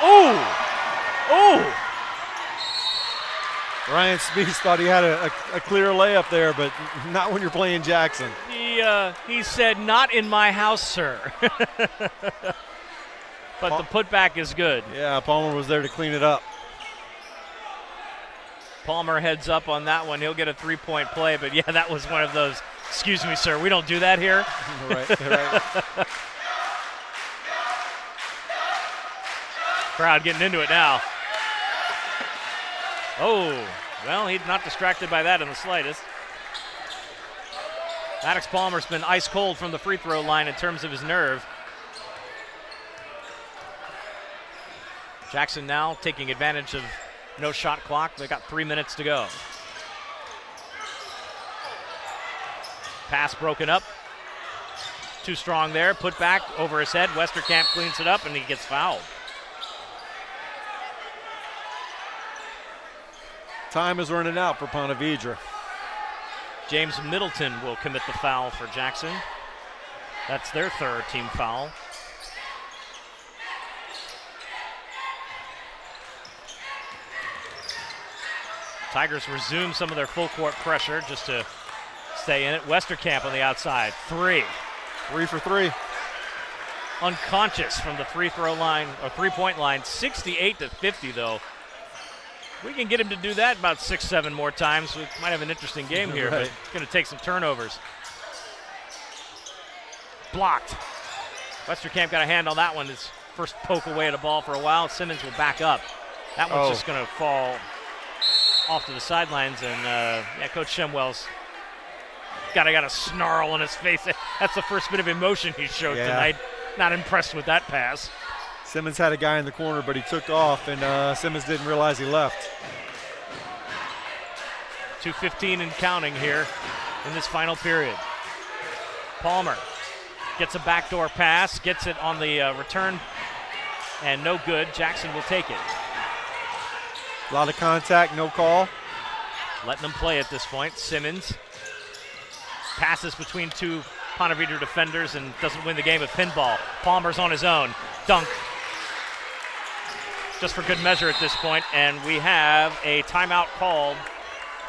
Speaker 1: Oh!
Speaker 2: Ryan Speaks thought he had a clear layup there, but not when you're playing Jackson.
Speaker 1: He said, "Not in my house, sir." But the putback is good.
Speaker 2: Yeah, Palmer was there to clean it up.
Speaker 1: Palmer heads up on that one. He'll get a 3-point play, but yeah, that was one of those, "Excuse me, sir, we don't do that here."
Speaker 2: Right.
Speaker 1: Crowd getting into it now. Oh, well, he's not distracted by that in the slightest. Maddox Palmer's been ice cold from the free throw line in terms of his nerve. Jackson now taking advantage of no shot clock. They got 3 minutes to go. Pass broken up. Too strong there. Put back over his head. Westerkamp cleans it up and he gets fouled.
Speaker 2: Time is running out for Ponte Vedra.
Speaker 1: James Middleton will commit the foul for Jackson. That's their third team foul. Tigers resume some of their full court pressure just to stay in it. Westerkamp on the outside. 3.
Speaker 2: 3 for 3.
Speaker 1: Unconscious from the free throw line or 3-point line. 68-50 though. We can get him to do that about 6-7 more times. We might have an interesting game here, but it's going to take some turnovers. Blocked. Westerkamp got a hand on that one. His first poke away at a ball for a while. Simmons will back up. That one's just going to fall off to the sidelines, and Coach Shemwell's got a snarl on his face. That's the first bit of emotion he showed tonight. Not impressed with that pass.
Speaker 2: Simmons had a guy in the corner, but he took off, and Simmons didn't realize he left.
Speaker 1: 2:15 and counting here in this final period. Palmer gets a backdoor pass, gets it on the return, and no good. Jackson will take it.
Speaker 2: A lot of contact, no call.
Speaker 1: Letting them play at this point. Simmons passes between two Ponte Vedra defenders and doesn't win the game with pinball. Palmer's on his own. Dunk. Just for good measure at this point, and we have a timeout called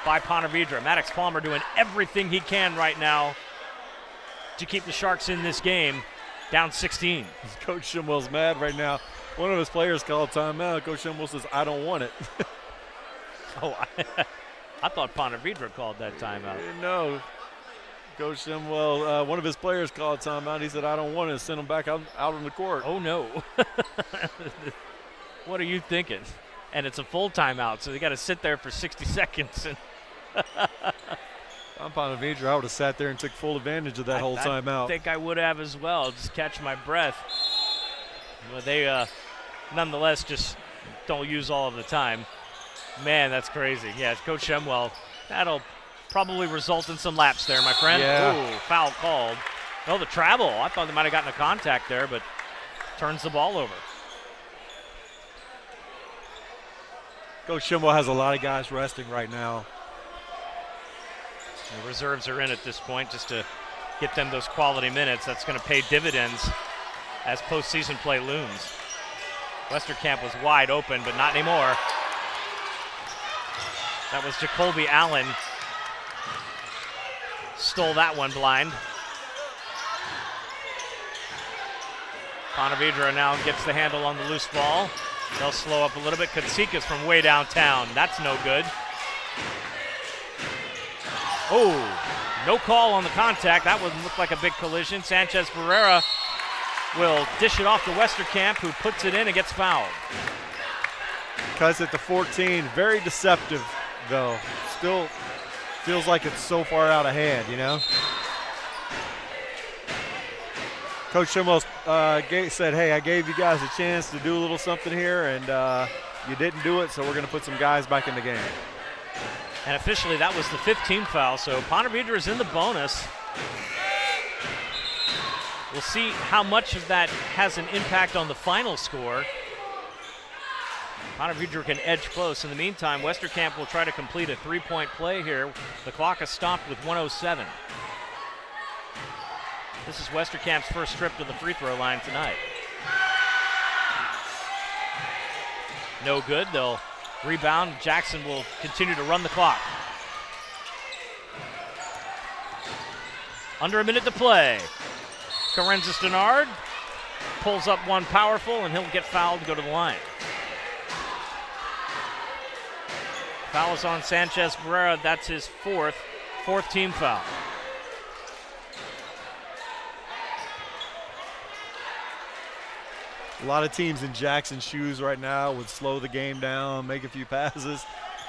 Speaker 1: by Ponte Vedra. Maddox Palmer doing everything he can right now to keep the Sharks in this game, down 16.
Speaker 2: Coach Shimwell's mad right now. One of his players called timeout. Coach Shimwell says, I don't want it.
Speaker 1: Oh, I thought Ponte Vedra called that timeout.
Speaker 2: No. Coach Shimwell, one of his players called timeout. He said, I don't want it. Send him back out on the court.
Speaker 1: Oh, no. What are you thinking? And it's a full timeout, so they got to sit there for 60 seconds. And
Speaker 2: I'm Ponte Vedra. I would have sat there and took full advantage of that whole timeout.
Speaker 1: I think I would have as well. Just catch my breath. But they, nonetheless, just don't use all of the time. Man, that's crazy. Yeah, Coach Shimwell, that'll probably result in some laps there, my friend.
Speaker 2: Yeah.
Speaker 1: Ooh, foul called. No, the travel. I thought they might have gotten a contact there, but turns the ball over.
Speaker 2: Coach Shimwell has a lot of guys resting right now.
Speaker 1: The reserves are in at this point just to get them those quality minutes. That's going to pay dividends as postseason play looms. Westerkamp was wide open, but not anymore. That was Jacoby Allen. Stole that one blind. Ponte Vedra now gets the handle on the loose ball. They'll slow up a little bit. Katsikas from way downtown. That's no good. Oh, no call on the contact. That would look like a big collision. Sanchez Ferreira will dish it off to Westerkamp, who puts it in and gets fouled.
Speaker 2: Cuts it to 14. Very deceptive, though. Still feels like it's so far out of hand, you know? Coach Shimwell said, hey, I gave you guys a chance to do a little something here, and you didn't do it, so we're going to put some guys back in the game.
Speaker 1: And officially, that was the 15th foul, so Ponte Vedra is in the bonus. We'll see how much of that has an impact on the final score. Ponte Vedra can edge close. In the meantime, Westerkamp will try to complete a three-point play here. The clock is stopped with 1:07. This is Westerkamp's first trip to the free throw line tonight. No good. They'll rebound. Jackson will continue to run the clock. Under a minute to play. Carenzis Denard pulls up one powerful, and he'll get fouled to go to the line. Foul is on Sanchez Barrera. That's his fourth team foul.
Speaker 2: A lot of teams in Jackson's shoes right now would slow the game down, make a few passes.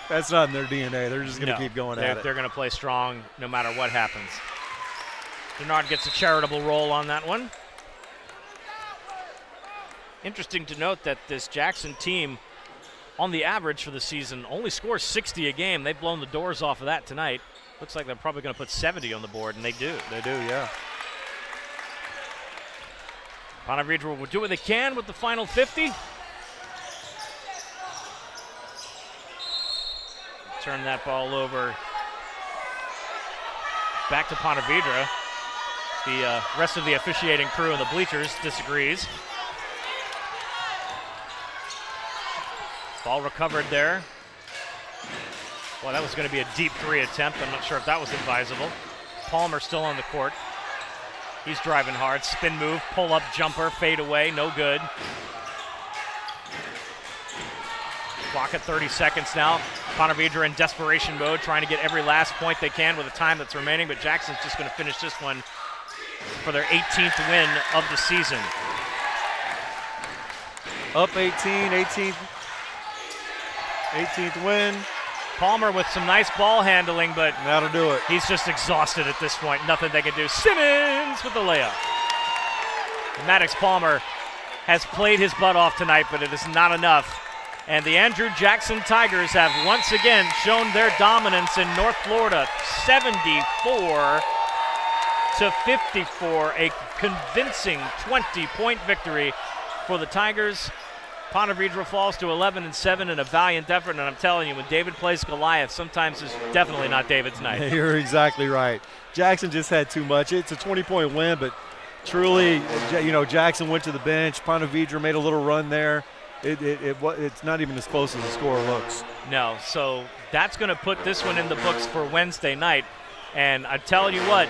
Speaker 2: That's not in their DNA. They're just going to keep going at it.
Speaker 1: They're going to play strong no matter what happens. Denard gets a charitable roll on that one. Interesting to note that this Jackson team, on the average for the season, only scores 60 a game. They've blown the doors off of that tonight. Looks like they're probably going to put 70 on the board, and they do.
Speaker 2: They do, yeah.
Speaker 1: Ponte Vedra will do what they can with the final 50. Turn that ball over back to Ponte Vedra. The rest of the officiating crew in the bleachers disagrees. Ball recovered there. Well, that was going to be a deep three attempt. I'm not sure if that was advisable. Palmer still on the court. He's driving hard. Spin move, pull up jumper, fade away, no good. Clock at 30 seconds now. Ponte Vedra in desperation mode, trying to get every last point they can with the time that's remaining, but Jackson's just going to finish this one for their 18th win of the season.
Speaker 2: Up 18th win.
Speaker 1: Palmer with some nice ball handling, but
Speaker 2: that'll do it.
Speaker 1: He's just exhausted at this point. Nothing they can do. Simmons with the layup. Maddox Palmer has played his butt off tonight, but it is not enough. And the Andrew Jackson Tigers have once again shown their dominance in North Florida. 74-54, a convincing 20-point victory for the Tigers. Ponte Vedra falls to 11-7 in a valiant effort, and I'm telling you, when David plays Goliath, sometimes it's definitely not David's night.
Speaker 2: You're exactly right. Jackson just had too much. It's a 20-point win, but truly, Jackson went to the bench. Ponte Vedra made a little run there, it's not even as close as the score looks.
Speaker 1: No, so that's going to put this one in the books for Wednesday night. And I tell you what,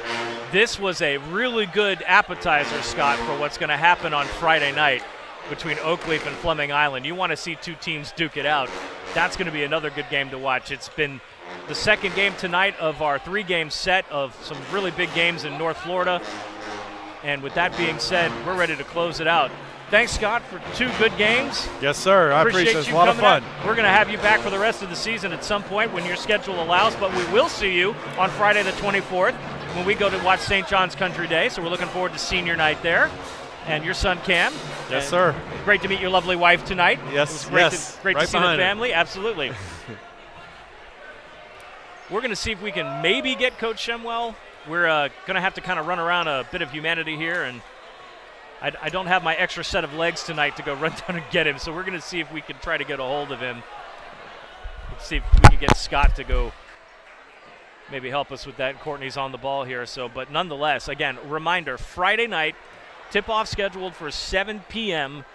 Speaker 1: this was a really good appetizer, Scott, for what's going to happen on Friday night between Oakleaf and Fleming Island. You want to see two teams duke it out. That's going to be another good game to watch. It's been the second game tonight of our 3-game set of some really big games in North Florida. And with that being said, we're ready to close it out. Thanks, Scott, for 2 good games.
Speaker 2: Yes, sir. I appreciate it. It's a lot of fun.
Speaker 1: We're going to have you back for the rest of the season at some point when your schedule allows, but we will see you on Friday the 24th when we go to watch St. John's Country Day. So we're looking forward to senior night there. And your son, Cam.
Speaker 2: Yes, sir.
Speaker 1: Great to meet your lovely wife tonight.
Speaker 2: Yes,
Speaker 1: great
Speaker 2: yes.
Speaker 1: Great
Speaker 2: right
Speaker 1: to see the family.
Speaker 2: It.
Speaker 1: Absolutely. We're going to see if we can maybe get Coach Shemwell. We're going to have to kind of run around a bit of humanity here, and I don't have my extra set of legs tonight to go run down and get him, so we're going to see if we can try to get a hold of him. Let's see if we can get Scott to go maybe help us with that. Courtney's on the ball here, but nonetheless, again, reminder, Friday night, tip-off scheduled for 7 p.m.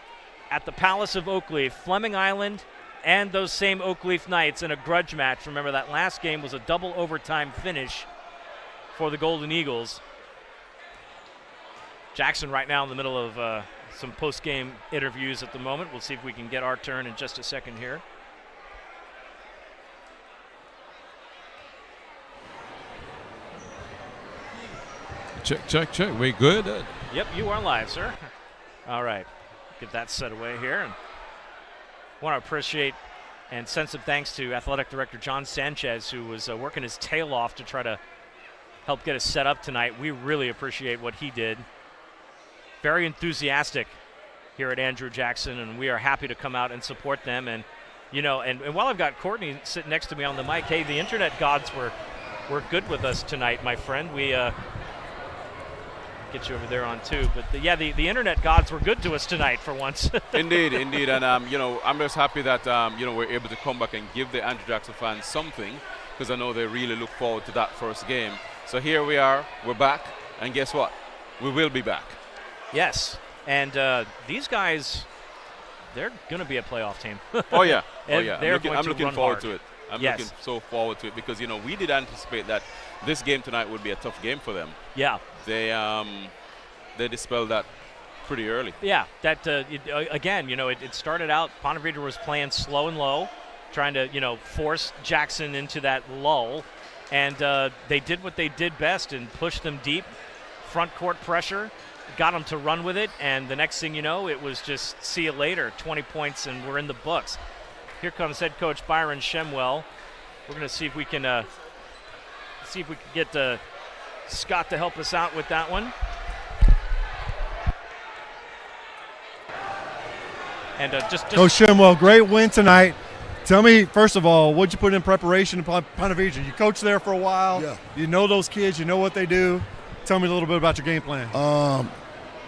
Speaker 1: at the Palace of Oakleaf, Fleming Island, and those same Oakleaf Knights in a grudge match. Remember, that last game was a double overtime finish for the Golden Eagles. Jackson right now in the middle of some post-game interviews at the moment. We'll see if we can get our turn in just a second here.
Speaker 5: Check. We good?
Speaker 1: Yep, you are live, sir. All right. Get that set away here. And want to appreciate and send some thanks to Athletic Director John Sanchez, who was working his tail off to try to help get us set up tonight. We really appreciate what he did. Very enthusiastic here at Andrew Jackson, and we are happy to come out and support them. And, you know, and while I've got Courtney sitting next to me on the mic, hey, the internet gods were good with us tonight, my friend. We get you over there on too. But, the internet gods were good to us tonight for once.
Speaker 5: Indeed. And, I'm just happy that, we're able to come back and give the Andrew Jackson fans something, because I know they really look forward to that first game. So here we are. We're back. And guess what? We will be back.
Speaker 1: Yes, and these guys, they're going to be a playoff team.
Speaker 5: Oh, yeah.
Speaker 1: I'm
Speaker 5: looking forward to it. I'm
Speaker 1: yes.
Speaker 5: looking so forward to it because, we did anticipate that this game tonight would be a tough game for them.
Speaker 1: Yeah.
Speaker 5: They dispelled that pretty early.
Speaker 1: Yeah, that, it started out, Ponte Vedra was playing slow and low, trying to, force Jackson into that lull, and they did what they did best and pushed them deep, front court pressure, got them to run with it, and the next thing you know, it was just see you later, 20 points, and we're in the books. Here comes head coach Byron Shemwell. We're going to see if we can get Scott to help us out with that one. And just
Speaker 2: Coach Shemwell, great win tonight. Tell me, first of all, what'd you put in preparation upon Ponte Vedra? You coached there for a while.
Speaker 6: Yeah.
Speaker 2: You know those kids. You know what they do. Tell me a little bit about your game plan.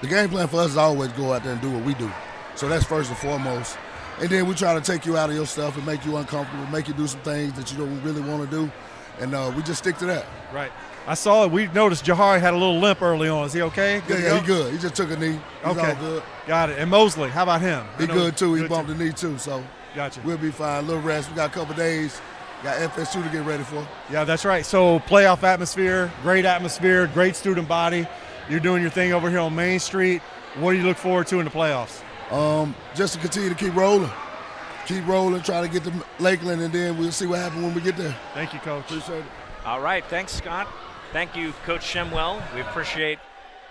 Speaker 6: The game plan for us is always go out there and do what we do. So that's first and foremost. And then we try to take you out of your stuff and make you uncomfortable, make you do some things that you don't really want to do. And we just stick to that.
Speaker 2: Right. I saw it. We noticed Jahari had a little limp early on. Is he okay?
Speaker 6: Yeah, he good. He just took a knee. He's
Speaker 2: okay.
Speaker 6: all good.
Speaker 2: Got it. And Mosley, how about him?
Speaker 6: He good, too. He bumped the knee, too. So
Speaker 2: gotcha.
Speaker 6: We'll be fine. A little rest. We got a couple days. Got FS2 to get ready for.
Speaker 2: Yeah, that's right. So playoff atmosphere, great student body. You're doing your thing over here on Main Street. What do you look forward to in the playoffs?
Speaker 6: Just to continue to keep rolling. Try to get to Lakeland, and then we'll see what happens when we get there.
Speaker 2: Thank you, Coach.
Speaker 6: Appreciate it.
Speaker 1: All right. Thanks, Scott. Thank you, Coach Shemwell. We appreciate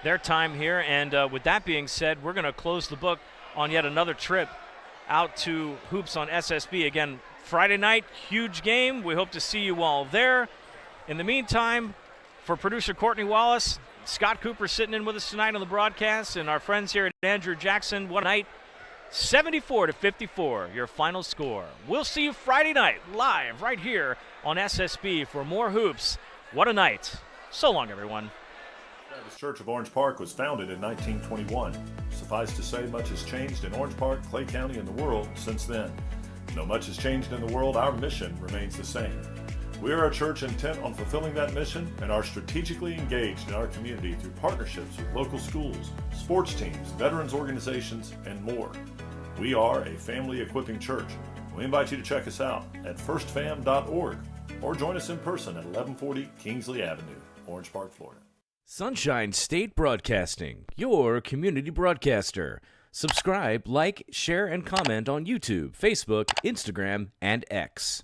Speaker 1: their time here. And with that being said, we're going to close the book on yet another trip out to Hoops on SSB. Again, Friday night, huge game. We hope to see you all there. In the meantime, for producer Courtney Wallace, Scott Cooper sitting in with us tonight on the broadcast, and our friends here at Andrew Jackson, what a night. 74-54, your final score. We'll see you Friday night live right here on SSB for more hoops. What a night. So long, everyone.
Speaker 3: Baptist Church of Orange Park was founded in 1921. Suffice to say, much has changed in Orange Park, Clay County, and the world since then. Though much has changed in the world, our mission remains the same. We are a church intent on fulfilling that mission and are strategically engaged in our community through partnerships with local schools, sports teams, veterans organizations, and more. We are a family equipping church. We invite you to check us out at firstfam.org or join us in person at 1140 Kingsley Avenue, Orange Park, Florida.
Speaker 4: Sunshine State Broadcasting, your community broadcaster. Subscribe, like, share, and comment on YouTube, Facebook, Instagram, and X.